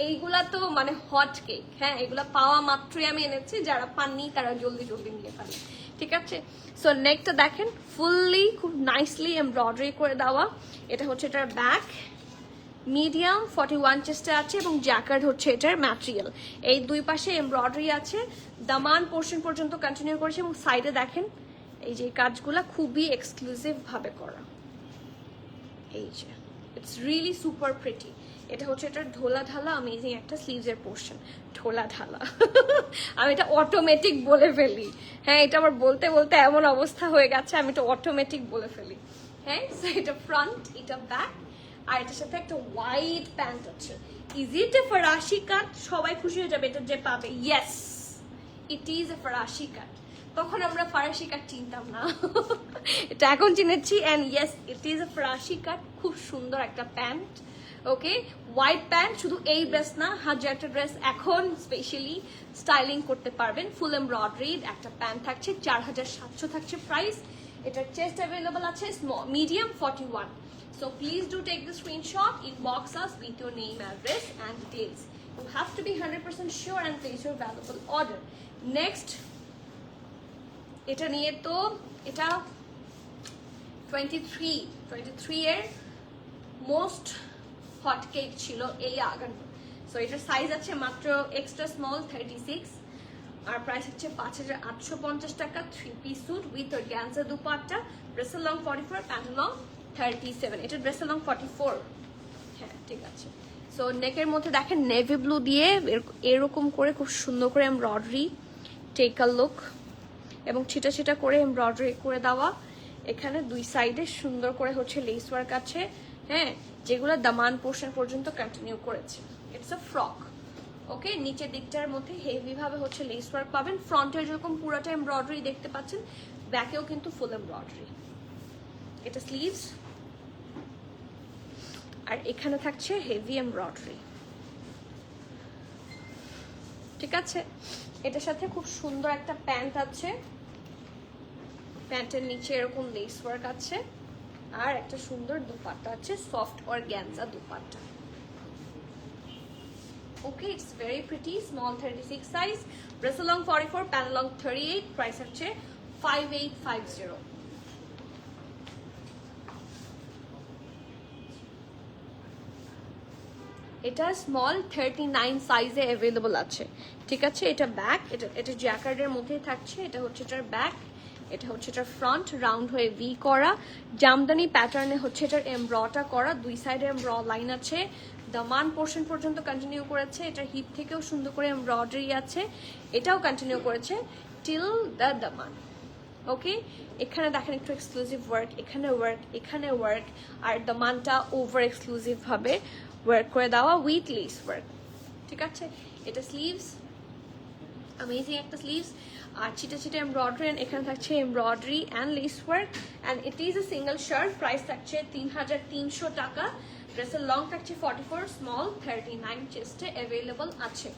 এইগুলা তো মানে হট কেক। হ্যাঁ, এগুলা পাওয়া মাত্রই আমি এনেছি, যারা পাননি তারা জলদি জলদি নিয়ে ফেলে। ঠিক আছে, সো নেকটা দেখেন ফুললি খুব নাইসলি এমব্রয়ডারি করে দেওয়া। এটা হচ্ছে এটার ব্যাক, মিডিয়াম 41 চেস্টে আছে এবং জ্যাকার্ড হচ্ছে এটার ম্যাটেরিয়াল। এই দুই পাশে এমব্রয়ডারি আছে, দামান পোর্শন পর্যন্ত কন্টিনিউ করেছে। এবং সাইডে দেখেন এই যে কাজগুলা খুবই এক্সক্লুসিভ ভাবে করা। এই যে ইটস রিয়েলি সুপার প্রিটি। এটা হচ্ছে এটার ঢোলা ঢালা অ্যামেজিং একটা স্লিভসের পোর্শন। ঢোলা ঢালা আমি এটা অটোমেটিক বলে ফেলি। হ্যাঁ, এটা আমার বলতে বলতে এমন অবস্থা হয়ে গেছে, আমি এটা অটোমেটিক বলে ফেলি। হ্যাঁ, সো এটা ফ্রন্ট, এটা ব্যাক, আর এটার সাথে একটা হোয়াইট প্যান্ট আছে। ইজ ইট এ ফরাসি কাট? সবাই খুশি হয়ে যাবে এটা যে পাবে। ইয়েস, ইট ইজ এ ফরাসি কাট। তখন আমরা ফরাসি কাট চিনতাম না, এটা এখন চিনেছি। And yes, it is a ফরাসি কাট। খুব সুন্দর একটা প্যান্ট। ওকে, হোয়াইট প্যান্ট। শুধু এই ড্রেস না, হাজার একটা ড্রেস এখন স্পেশালি স্টাইলিং করতে পারবেন। ফুল এমব্রয়ডারি একটা প্যান্ট থাকছে, 4700 থাকছে প্রাইস। এটার চেস্ট অ্যাভেলেবল আছে medium 41। So please do take the screenshot, inbox us with your name, address and details. You have to be 100% sure and place your valuable order. Next, এটা নিয়ে তো এটা 23 এর মোস্ট হট কেক ছিল এই আগানো। So এটার সাইজ আছে মাত্র এক্সট্রা স্মল 36, আর প্রাইস হচ্ছে 5850 টাকা। 3 piece suit with organza dupatta, ড্রেসের লং 44, প্যান্ট লং 37। এটা ড্রেসের লং 44। হ্যাঁ, ঠিক আছে। সো নেকের মধ্যে দেখেন নেভি ব্লু দিয়ে এরকম করে খুব সুন্দর করে এমব্রয়ডারি, টেক আ লুক, এবং ছিটা ছিটা করে এমব্রয়ডারি করে দেওয়া। এখানে দুই সাইডে সুন্দর করে হচ্ছে লেস ওয়ার্ক আছে। হ্যাঁ, যেগুলো দামান পোর্শন পর্যন্ত কন্টিনিউ করেছে। It's a frock. ওকে, নিচের দিকটার মধ্যে হেভি ভাবে হচ্ছে লেস ওয়ার্ক পাবেন। ফ্রন্টে যেরকম পুরোটা এমব্রয়ডারি দেখতে পাচ্ছেন, ব্যাকেও কিন্তু ফুল এমব্রয়ডারি। এটা স্লিভস, আর এখানে থাকছে হেভি এমব্রয়ডারি। ঠিক আছে, এটার সাথে খুব সুন্দর একটা প্যান্ট আছে, প্যান্টের নিচে এরকম লেস ওয়ার্ক আছে, আর একটা সুন্দর দুপাট্টা আছে, soft organza dupatta. Okay, it's very pretty. Small 36 size, dress long 44, pant long 38। Price হচ্ছে 5850। এটা স্মল 39 সাইজে অ্যাভেলেবল আছে, ঠিক আছে। এটা ব্যাক, এটা জ্যাকার্ডের মধ্যেই থাকছে। এটা হচ্ছে এটার ব্যাক, এটা হচ্ছে এটার ফ্রন্ট, রাউন্ড হয়ে ভি করা, জামদানি প্যাটার্নে হচ্ছে এটার এমব্রটা করা, দুই সাইডে এমব্র লাইন আছে। দামান পোর্শন পর্যন্ত কন্টিনিউ করেছে, এটার হিপ থেকেও সুন্দর করে এমব্রয়ডারি আছে, এটাও কন্টিনিউ করেছে টিল দ্য দামান। ওকে, এখানে দেখেন একটু এক্সক্লুসিভ ওয়ার্ক, এখানে ওয়ার্ক, এখানে ওয়ার্ক, আর দামানটা ওভার এক্সক্লুসিভ ভাবে ওয়ার্ক করে দেওয়া উইথ লেস ওয়ার্ক, ঠিক আছে। এটা স্লিভস, অ্যামেজিং একটা স্লিভস, আর ছিটে ছিটে এমব্রয়ডারি, এখানে থাকছে embroidery and less work, and it is A single shirt. Price থাকছে 3300 টাকা। ড্রেসের লং থাকছে 44, স্মল 39 চেস্টে অ্যাভেলেবল আছে।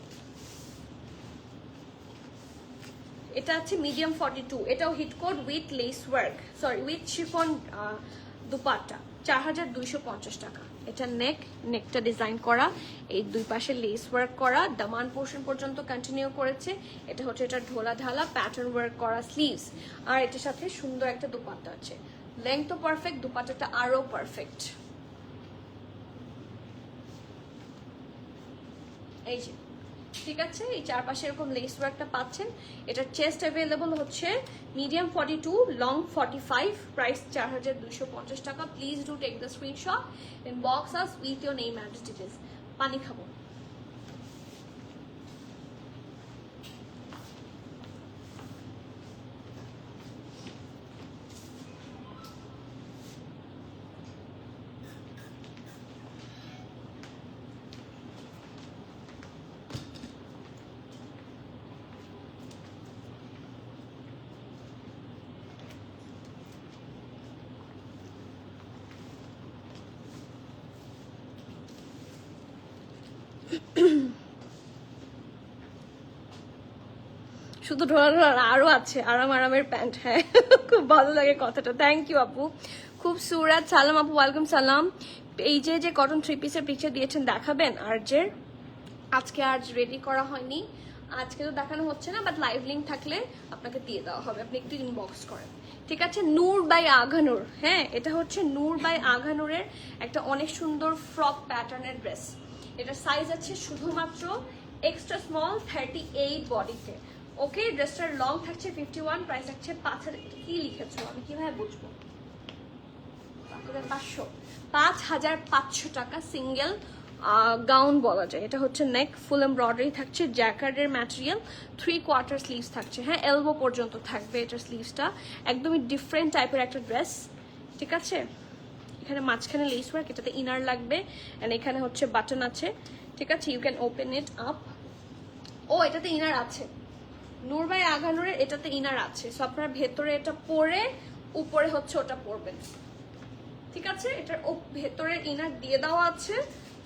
এটা আছে মিডিয়াম 42, এটাও hit code with lace work, sorry with chiffon dupatta, 4250 টাকা। এটা নেকটা ডিজাইন করা, এই দুই পাশে লেস ওয়ার্ক করা, দামান পোর্শন পর্যন্ত কন্টিনিউ করেছে। এটা হচ্ছে এটা ঢোলা ঢালা প্যাটার্ন ওয়ার্ক করা স্লিভস, আর এটার সাথে সুন্দর একটা দুপাট্টা আছে। লেংথ তো পারফেক্ট, দুপাট্টাটা আরো পারফেক্ট। এই যে, ঠিক আছে, এই চারপাশে এরকম লেস ওয়ার্কটা পাচ্ছেন। এটার চেস্ট অ্যাভেলেবল হচ্ছে মিডিয়াম 42, লং 45, প্রাইস 4250 টাকা। Please do take the screenshot, inbox us with your name and details. পানি খাবো। শুধু ঢোলা আরো আছে আরামের প্যান্ট। হ্যাঁ, খুব ভালো লাগে কথাটা, থ্যাংক ইউ আপু। খুব সুরাত সালাম আপু, ওয়েলকাম সালাম। এই যে কটন থ্রি পিসের পিকচার দিয়েছেন দেখাবেন? আজকে রেডি করা হয়নি, আজকে তো দেখানো হচ্ছে না, বাট লাইভ লিঙ্ক থাকলে আপনাকে দিয়ে দেওয়া হবে, আপনি একটু ইনবক্স করেন, ঠিক আছে। নূর বাই আঘানুর, হ্যাঁ, এটা হচ্ছে নূর বাই আঘানুরের একটা অনেক সুন্দর ফ্রক প্যাটার্নের ড্রেস। এটার সাইজ আছে শুধুমাত্র এক্সট্রা স্মল 38 বডিতে। ওকে, ড্রেসটার লং থাকছে 51, প্রাইস থাকছে 5000। কি লিখেছো আমি কিভাবে বুঝবো? 5500 টাকা সিঙ্গেল গাউন বলা যায়। এটা হচ্ছে নেক, ফুল এমব্রয়ডারি থাকছে, জ্যাকার্ডের ম্যাটেরিয়াল, 3/4 স্লিভস থাকছে, হ্যাঁ, এলবো পর্যন্ত থাকবে এটার স্লিভসটা। একদমই ডিফারেন্ট টাইপের একটা ড্রেস, ঠিক আছে। এখানে মাঝখানে লেস ওয়ার্ক, এটাতে ইনার লাগবে, এন্ড এখানে হচ্ছে বাটন আছে, ঠিক আছে। You can open it up. ও, এটাতে ইনার আছে, নূর বাই আঘানুরের এটাতে ইনার আছে, সো আপনার ভেতরে এটা পরে উপরে হচ্ছে ওটা পরবেন, ঠিক আছে। এটার ভেতরের ইনার দিয়ে দেওয়া আছে,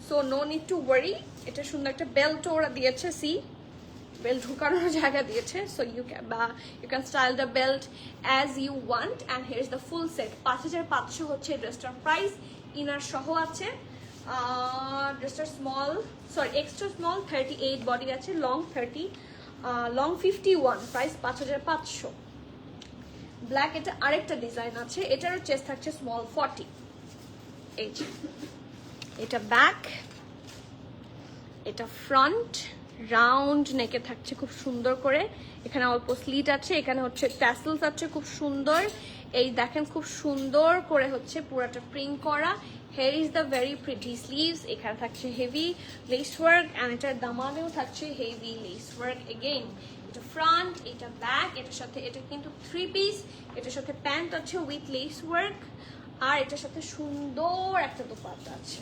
so no need to worry. এটা সুন্দর একটা বেল্টও ওরা দিয়েছে, সি বেল্ট ঢুকানোর জায়গা দিয়েছে, so you can style the belt as you want, and here is the full set. 5500 হচ্ছে ড্রেসটার প্রাইস, ইনার সহ আছে। ড্রেসটার এক্সট্রা স্মল 38 বডি আছে, লং 51, প্রাইস 5500। ব্ল্যাক, এটা আরেকটা ডিজাইন আছে, এটারও চেস্ট থাকছে স্মল 40। এই যে, এটা ব্যাক, এটা ফ্রন্ট, রাউন্ড নেকে থাকছে খুব সুন্দর করে, এখানে অল্প স্লিট আছে, এখানে হচ্ছে ট্যাসেলস আছে খুব সুন্দর। এই দেখেন খুব সুন্দর করে হচ্ছে পুরাটা প্রিন্ট করা। Hair is the very pretty sleeves, এখানে থাকছে হেভি লেস ওয়ার্ক, অ্যান্ড এটার দামানেও থাকছে হেভি লেস ওয়ার্ক এগেইন। এটা ফ্রন্ট, এটা ব্যাক, এটার সাথে এটা কিন্তু 3 পিস, এটার সাথে প্যান্ট আছে উইথ লেস ওয়ার্ক, আর এটার সাথে সুন্দর একটা দোপাট্টা আছে।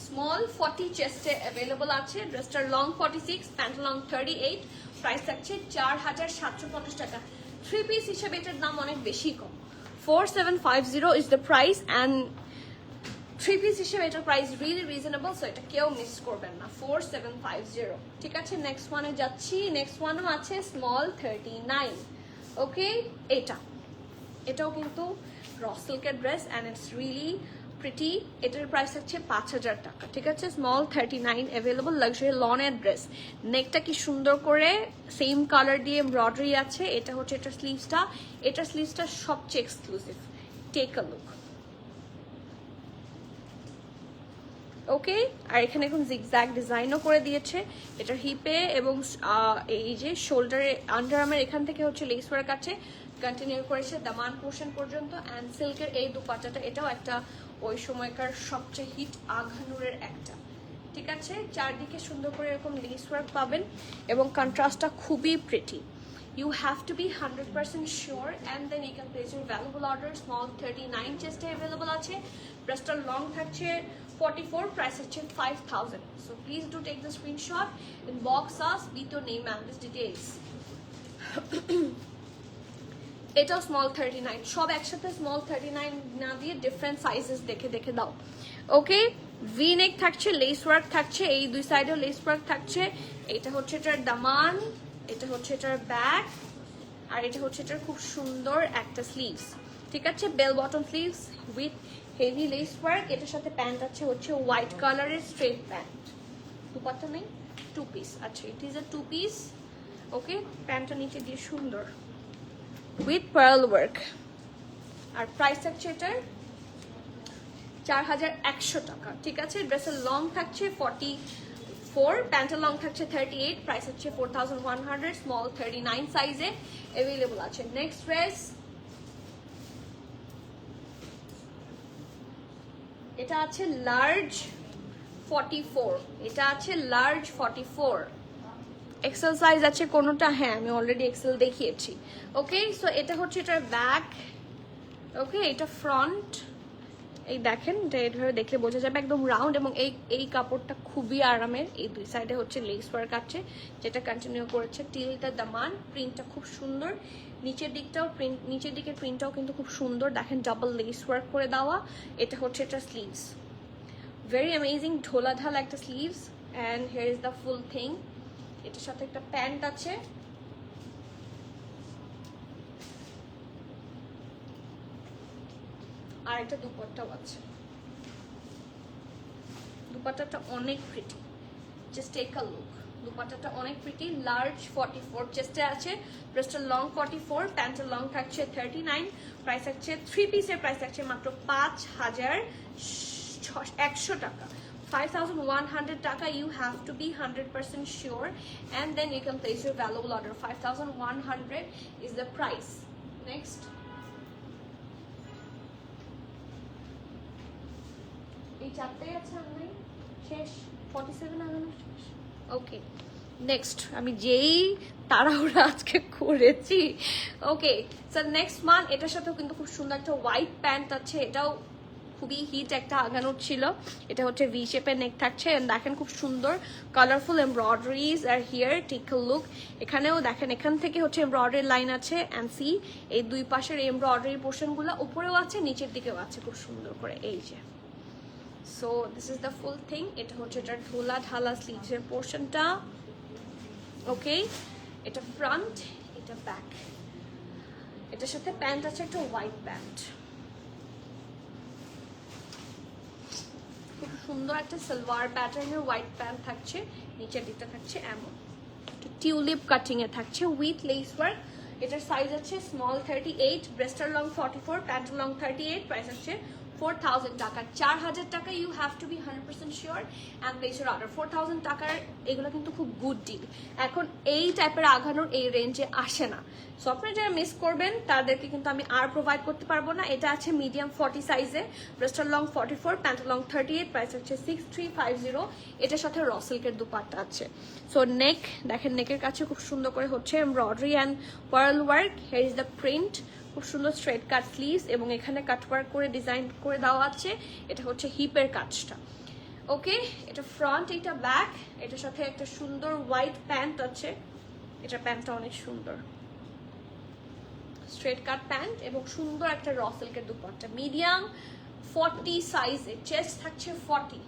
স্মল 40 চেস্টে অ্যাভেলেবল আছে। ড্রেসটার লং 46, প্যান্ট লং 38, প্রাইস থাকছে 4750 টাকা। 3 পিস হিসেবে এটার দাম অনেক বেশি কম, 4750 is the price, and 3 piece হিসেবে এটার প্রাইস রিয়েলি রিজনেবল, সো এটা কেউ মিস করবেন না, 4750, ঠিক আছে। নেক্সট ওয়ানে যাচ্ছি, নেক্সট ওয়ানও আছে স্মল 39। ওকে, এটাও কিন্তু র সিল্কের dress, and it's really pretty. এটার প্রাইস হচ্ছে 5000 টাকা, ঠিক আছে। স্মল 39 অ্যাভেলেবল, লাক্সারি লনের ড্রেস। নেকটা কি সুন্দর করে সেম কালার দিয়ে এমব্রয়ডারি আছে। এটা হচ্ছে এটার স্লিভসটা, সবচেয়ে এক্সক্লুসিভ। টেক আ লুক, ওকে, আর এখানে এখন জিগজ্যাগ ডিজাইনও করে দিয়েছে এটার হিপে এবং এই যে শোল্ডারে আন্ডারআর্মের এখান থেকে হচ্ছে লেস ওয়ার্ক আছে, কন্টিনিউ করেছে দামান পোর্শন পর্যন্ত। অ্যান্ড সিল্কের এই দুপাট্টাটা, এটাও একটা ওই সময়কার সবচেয়ে হিট আঘানুরের একটা, ঠিক আছে। চারদিকে সুন্দর করে এরকম লেস ওয়ার্ক পাবেন এবং কন্ট্রাস্টটা খুবই pretty. You have to be 100% sure and then you can place your valuable order. Small 39 chest available আছে, breast long থাকছে 44, price হচ্ছে 5000. So please do take the screenshot, inbox us with your name and this details. এটাও small 39, সব একসাথে small 39 না দিয়ে different sizes দেখে দেখে দাও। ওকে, ভি নেক থাকছে, লেস ওয়ার্ক থাকছে, এই দুই সাইডেও লেস ওয়ার্ক থাকছে। এটা হচ্ছে এটার দামান, এটা হচ্ছে এটার ব্যাক, আর এটা হচ্ছে এটার খুব সুন্দর একটা স্লিভস, ঠিক আছে, bell bottom sleeves with heavy lace work. এটার সাথে প্যান্ট আছে হচ্ছে হোয়াইট কালারের স্ট্রেট প্যান্ট, দুপাট্টা নেই, টু পিস। আচ্ছা, it is a two piece. Okay, প্যান্টটা নিচে দিয়ে সুন্দর উইথ পার্ল ওয়ার্ক। আর প্রাইস থাকছে এটার 4100 টাকা, ঠিক আছে। ড্রেসের লং থাকছে 44, প্যান্টের লং থাকছে 38, প্রাইস হচ্ছে 4100, স্মল 39 সাইজে অ্যাভেলেবল আছে। নেক্সট ড্রেস, এটা আছে লার্জ 44, এটা আছে লার্জ 44, এক্সেল সাইজ আছে কোনোটা, হ্যাঁ আমি অলরেডি এক্সেল দেখিয়েছি। ওকে, সো এটা হচ্ছে এটার ব্যাক। ওকে, এটা ফ্রন্ট, এই দেখেন, এটা এইভাবে দেখলে বোঝা যাবে একদম রাউন্ড, এবং এই কাপড়টা খুবই আরামের। এই দুই সাইডে হচ্ছে লেস ওয়ার্ক আছে যেটা কন্টিনিউ করেছে টিলটা দামান। প্রিন্টটা খুব সুন্দর, নিচের দিকটাও প্রিন্ট, নিচের দিকের প্রিন্টটাও কিন্তু খুব সুন্দর, দেখেন ডাবল লেস ওয়ার্ক করে দেওয়া। এটা হচ্ছে এটা স্লিভস, ভেরি অ্যামেজিং ঢোলা ঢালা একটা sleeves. And here is the full thing. এটার সাথে একটা প্যান্ট আছে, আর একটা দুপাট্টাও আছে। দুপাট্টাটা অনেক pretty, just take a look. দুপাট্টাটা অনেক প্রিটি, লার্জ 44 চেস্টে আছে, ব্রেস্টের লং 44, প্যান্টের লং থাকছে 39, প্রাইস থাকছে 3 পিসের প্রাইস থাকছে মাত্র 5100 টাকা, 5100 টাকা। You have to be 100% sure and then you can place your valuable order. 5100 is the price. Next, এই চারটাই আছে আমি শেষ, 47 আগানো শেষ। ওকে, নেক্সট, আমি যেই তাড়াহুড়া আজকে করেছি। ওকে, স্যার নেক্সট মান, এটার সাথেও কিন্তু খুব সুন্দর একটা হোয়াইট প্যান্ট আছে, এটাও খুবই হিট একটা আগানোর ছিল। এটা হচ্ছে ভি শেপের নেক থাকছে, দেখেন খুব সুন্দর কালারফুল এমব্রয়ডারিজ আর হিয়ার টেক আ লুক। এখানেও দেখেন, এখান থেকে হচ্ছে এমব্রয়ডারি লাইন আছে, অ্যান্ড সি এই দুই পাশের এমব্রয়ডারি পোর্শনগুলো উপরেও আছে নিচের দিকেও আছে খুব সুন্দর করে, এই যে। So this is the full thing. এটা হচ্ছে এটার ঢোলা ঢালা স্লিভসের পোর্শনটা। ওকে, এটা ফ্রন্ট, এটা ব্যাক। এটার সাথে প্যান্ট আছে একটা হোয়াইট প্যান্ট, খুব সুন্দর একটা সালোয়ার প্যাটার্নের হোয়াইট প্যান্ট থাকছে, নিচের দিকটা থাকছে এমন টিউলিপ কাটিং এ থাকছে উইথ লেস ওয়ার্ক। এটার সাইজ আছে স্মল 38, ব্রেস্টার লং 44, প্যান্ট লং 38, প্রাইস আছে 4000 টাকা, 4000 টাকা। You have to be 100% sure and place your order. 4000 টাকার এগুলো কিন্তু খুব গুড ডিল, এখন এই টাইপের আঘানোর এই রেঞ্জে আসে না। সো আপনারা যারা মিস করবেন তাদেরকে কিন্তু আমি আর প্রোভাইড করতে পারবো না। এটা আছে মিডিয়াম 40 সাইজে, Brewster long 44, pant long 38, price হচ্ছে 6350। এটার সাথে র সিল্কের দুপাট্টা আছে। সো নেক দেখেন, নেকের কাছে খুব সুন্দর করে হচ্ছে embroidery and pearl work. Here is the print, খুব সুন্দর স্ট্রেট কাট স্লিভস এবং এখানে কাটওয়ার্ক করে ডিজাইন করে দেওয়া আছে। এটা হচ্ছে হিপের কাজটা। ওকে, এটা ফ্রন্ট, এটা ব্যাক। এটার সাথে একটা সুন্দর হোয়াইট প্যান্ট আছে, এটা প্যান্টটা অনেক সুন্দর, স্ট্রেট কাট প্যান্ট এবং সুন্দর একটা র সিল্কের দুপাট্টা। মিডিয়াম 40 সাইজে, চেস্ট থাকছে 40,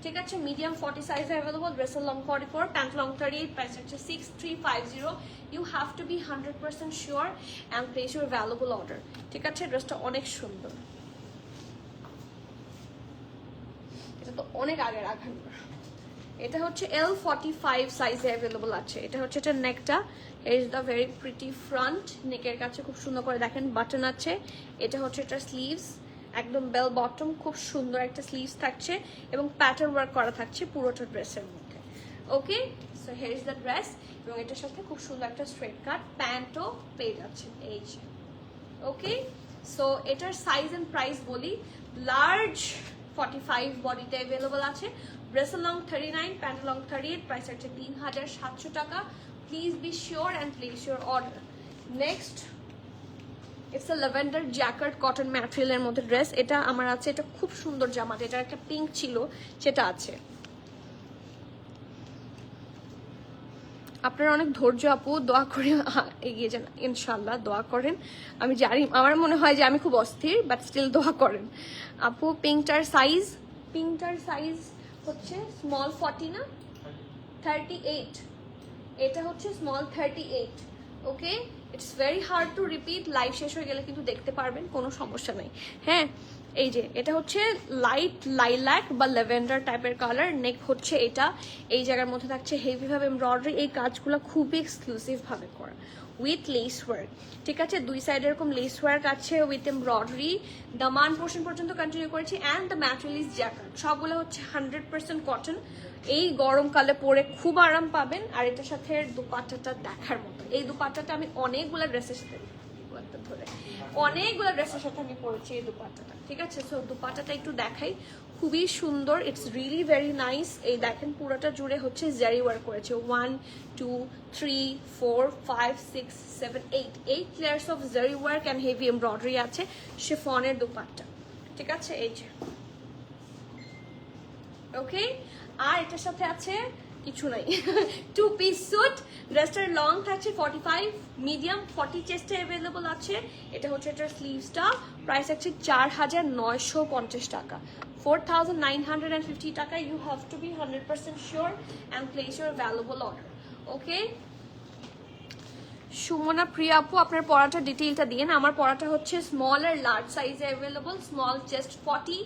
ঠিক আছে, মিডিয়াম 40 সাইজে অ্যাভেলেবল। ড্রেসের লং 44, প্যান্ট লং 38, প্রাইস হচ্ছে 6350। You have to be 100% sure and place your valuable order, ঠিক আছে। ড্রেসটা অনেক সুন্দর, এটা তো অনেক আগের আঘান। এটা হচ্ছে L45 সাইজে অ্যাভেলেবল আছে। এটা হচ্ছে এটা নেকটা, is the very pretty front. নেকের কাছে খুব সুন্দর করে দেখেন বাটন আছে। এটা হচ্ছে এটা স্লিভস একদম বেল বটম, খুব সুন্দর একটা স্লিভস থাকছে এবং প্যাটার্ন ওয়ার্ক করা থাকছে পুরোটা ড্রেসের মধ্যে। Okay, so here is the dress এবং এটার সাথে খুব সুন্দর একটা স্ট্রেট কাট প্যান্টও পেয়ে যাচ্ছে এই যে। ওকে, সো এটার সাইজ এন্ড প্রাইস বলি, লার্জ 45 বডিতে অ্যাভেলেবল আছে, dress long 39, pant long 38, price হচ্ছে 3700 টাকা। Please be sure and place your order. Next it's a lavender jacket cotton ম্যাটেরিয়ালের মধ্যে ড্রেস, এটা আমার আছে, এটা খুব সুন্দর জামাটা, এটার একটা পিঙ্ক ছিল সেটা আছে। আপনারা অনেক ধৈর্য আপু, দোয়া করে এগিয়ে যান ইনশাল্লাহ, দোয়া করেন। আমি জানি, আমার মনে হয় যে আমি খুব অস্থির, বাট স্টিল দোয়া করেন আপু। পিঙ্কটার সাইজ হচ্ছে স্মল 40 না 38, এটা হচ্ছে small 38। Okay, it's very hard to repeat, live শেষ হয়ে গেলে কিন্তু দেখতে পারবেন, কোনো সমস্যা নেই। হ্যাঁ, এই যে এটা হচ্ছে লাইট লাইল্যাক বা ল্যাভেন্ডার টাইপের কালার, নেক হচ্ছে এটা, এই জায়গার মধ্যে থাকছে হেভিভাবে এমব্রয়ডারি, এই কাজগুলো খুবই এক্সক্লুসিভ ভাবে করা উইথ লেস ওয়ার্ক। ঠিক আছে, দুই সাইডে এরকম লেস ওয়ার্ক আছে উইথ এমব্রয়ডারি, দামান পোর্শন পর্যন্ত কন্টিনিউ করেছি, and the material is jacket, সবগুলো হচ্ছে 100% কটন। এই গরমকালে পরে খুব আরাম পাবেন। আর এটার সাথে দুপাট্টাটা দেখার মতো, এই দুপাট্টাটা আমি অনেকগুলো ড্রেসের সাথে আমি পরেছি এই দুপাট্টাটা। ঠিক আছে, সো দুপাট্টাটা একটু দেখাই, খুবই সুন্দর, ইটস রিয়েলি ভেরি নাইস। এই দেখেন পুরোটা জুড়ে হচ্ছে জারি ওয়ার্ক করেছে, 1 2 3 4 5 6 7 8 লেয়ার্স অফ জারি ওয়ার্ক অ্যান্ড হেভি এমব্রয়ডারি আছে, শিফনের দুপাট্টা। ঠিক আছে, এই যে। ওকে, আর এটার সাথে আছে কিছু নাই, 2 পিস স্যুট, ড্রেসটার লং থাকছে 45, মিডিয়াম 40 চেস্টে অ্যাভেলেবল আছে। এটা হচ্ছে এটার স্লিভসটা, প্রাইস আছে 4950 টাকা, 4950 টাকা। You have to be 100% sure and place your valuable order. Okay, Sumona Priya আপু, আপনার পড়াটা ডিটেইলটা দিয়ে না। আমার পড়াটা হচ্ছে স্মল আর লার্জ সাইজে অ্যাভেলেবল, স্মল চেস্ট 40,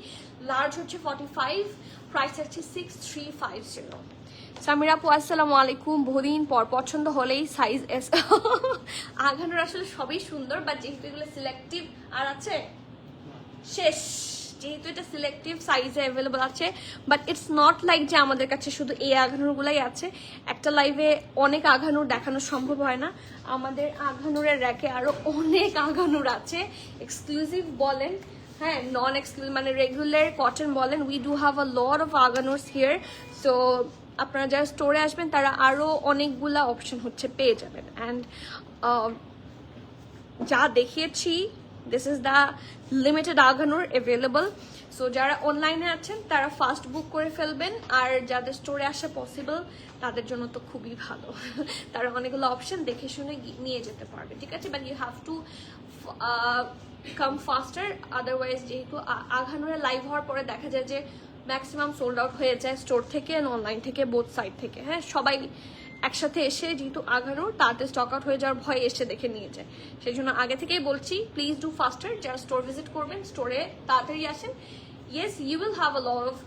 লার্জ হচ্ছে 45, প্রাইস হচ্ছে 6350। সামিরা আপু আসসালামু আলাইকুম, বহুদিন পর, পছন্দ হলেই সাইজ এস। আঘানোর আসলে সবই সুন্দর, বাট যেহেতু এগুলো সিলেক্টিভ আর আছে শেষ, যেহেতু এটা সিলেক্টিভ সাইজে অ্যাভেলেবল আছে, বাট ইটস নট লাইক যে আমাদের কাছে শুধু এই আঘানোরগুলাই আছে। একটা লাইভে অনেক আঘানোর দেখানো সম্ভব হয় না, আমাদের আঘানোরের র্যাকে আরো অনেক আঘানোর আছে, এক্সক্লুসিভ বলেন, হ্যাঁ, নন এক্সক্লুসিভ মানে রেগুলার কটন বলেন, we do have a lot of আগানোর্স হিয়ার। সো আপনারা যারা স্টোরে আসবেন তারা আরো অনেকগুলা অপশন হচ্ছে পেয়ে যাবেন। অ্যান্ড যা দেখিয়েছি, দিস ইজ দ্য লিমিটেড আগানোর অ্যাভেলেবল। সো যারা অনলাইনে আছেন তারা ফার্স্ট বুক করে ফেলবেন, আর যাদের স্টোরে আসা পসিবল তাদের জন্য তো খুবই ভালো, তারা অনেকগুলো অপশন দেখে শুনে নিয়ে যেতে পারবে। ঠিক আছে, but you have to come faster, otherwise যেহেতু আঘানোরে লাইভ হওয়ার পরে দেখা যায় যে ম্যাক্সিমাম সোল্ড আউট হয়ে যায় স্টোর থেকে অ্যান্ড অনলাইন থেকে, বোথ সাইড থেকে। হ্যাঁ, সবাই একসাথে এসে যেহেতু আঘানোর তাতে স্টক আউট হয়ে যাওয়ার ভয় এসে দেখে নিয়ে যায়, সেই জন্য আগে থেকেই বলছি প্লিজ ডু ফাস্টার। যারা স্টোর ভিজিট করবেন স্টোরে তাড়াতাড়ি আসেন। Yes, you will have a lot of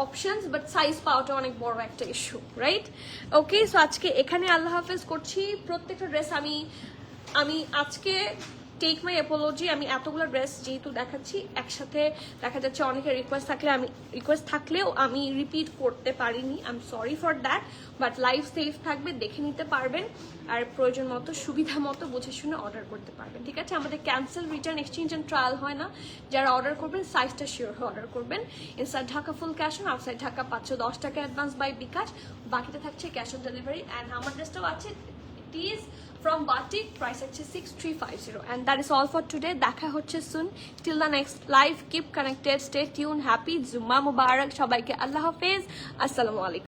options, but size পাওয়াটা অনেক বড় একটা ইস্যু, রাইট? ওকে, সো আজকে এখানে আল্লাহ হাফেজ করছি। প্রত্যেকটা ড্রেস আমি আজকে টেক মাই অ্যাপোলজি, আমি এতগুলো ড্রেস যেহেতু দেখাচ্ছি একসাথে, দেখা যাচ্ছে অনেকের রিকোয়েস্ট থাকলেও আমি রিপিট করতে পারিনি, I am sorry for that. But life safe থাকবে, দেখে নিতে পারবেন, আর প্রয়োজন মতো সুবিধা মতো বুঝে শুনে অর্ডার করতে পারবেন। ঠিক আছে, আমাদের cancel, return, exchange and trial হয় না। যারা অর্ডার করবেন সাইজটা শিওর হয়ে অর্ডার করবেন। Inside Dhaka full cash on, outside Dhaka 510 টাকা অ্যাডভান্স বাই বিকাশ, বাকিটা থাকছে ক্যাশ অন ডেলিভারি। অ্যান্ড আমার ড্রেসটাও আছে, it is from Batik, price হচ্ছে 6350, and that is all for today. দেখা হচ্ছে soon, till the next live, keep connected, stay tuned, happy Jummah Mubarak সবাইকে, আল্লাহ হাফেজ, আসসালামু আলাইকুম।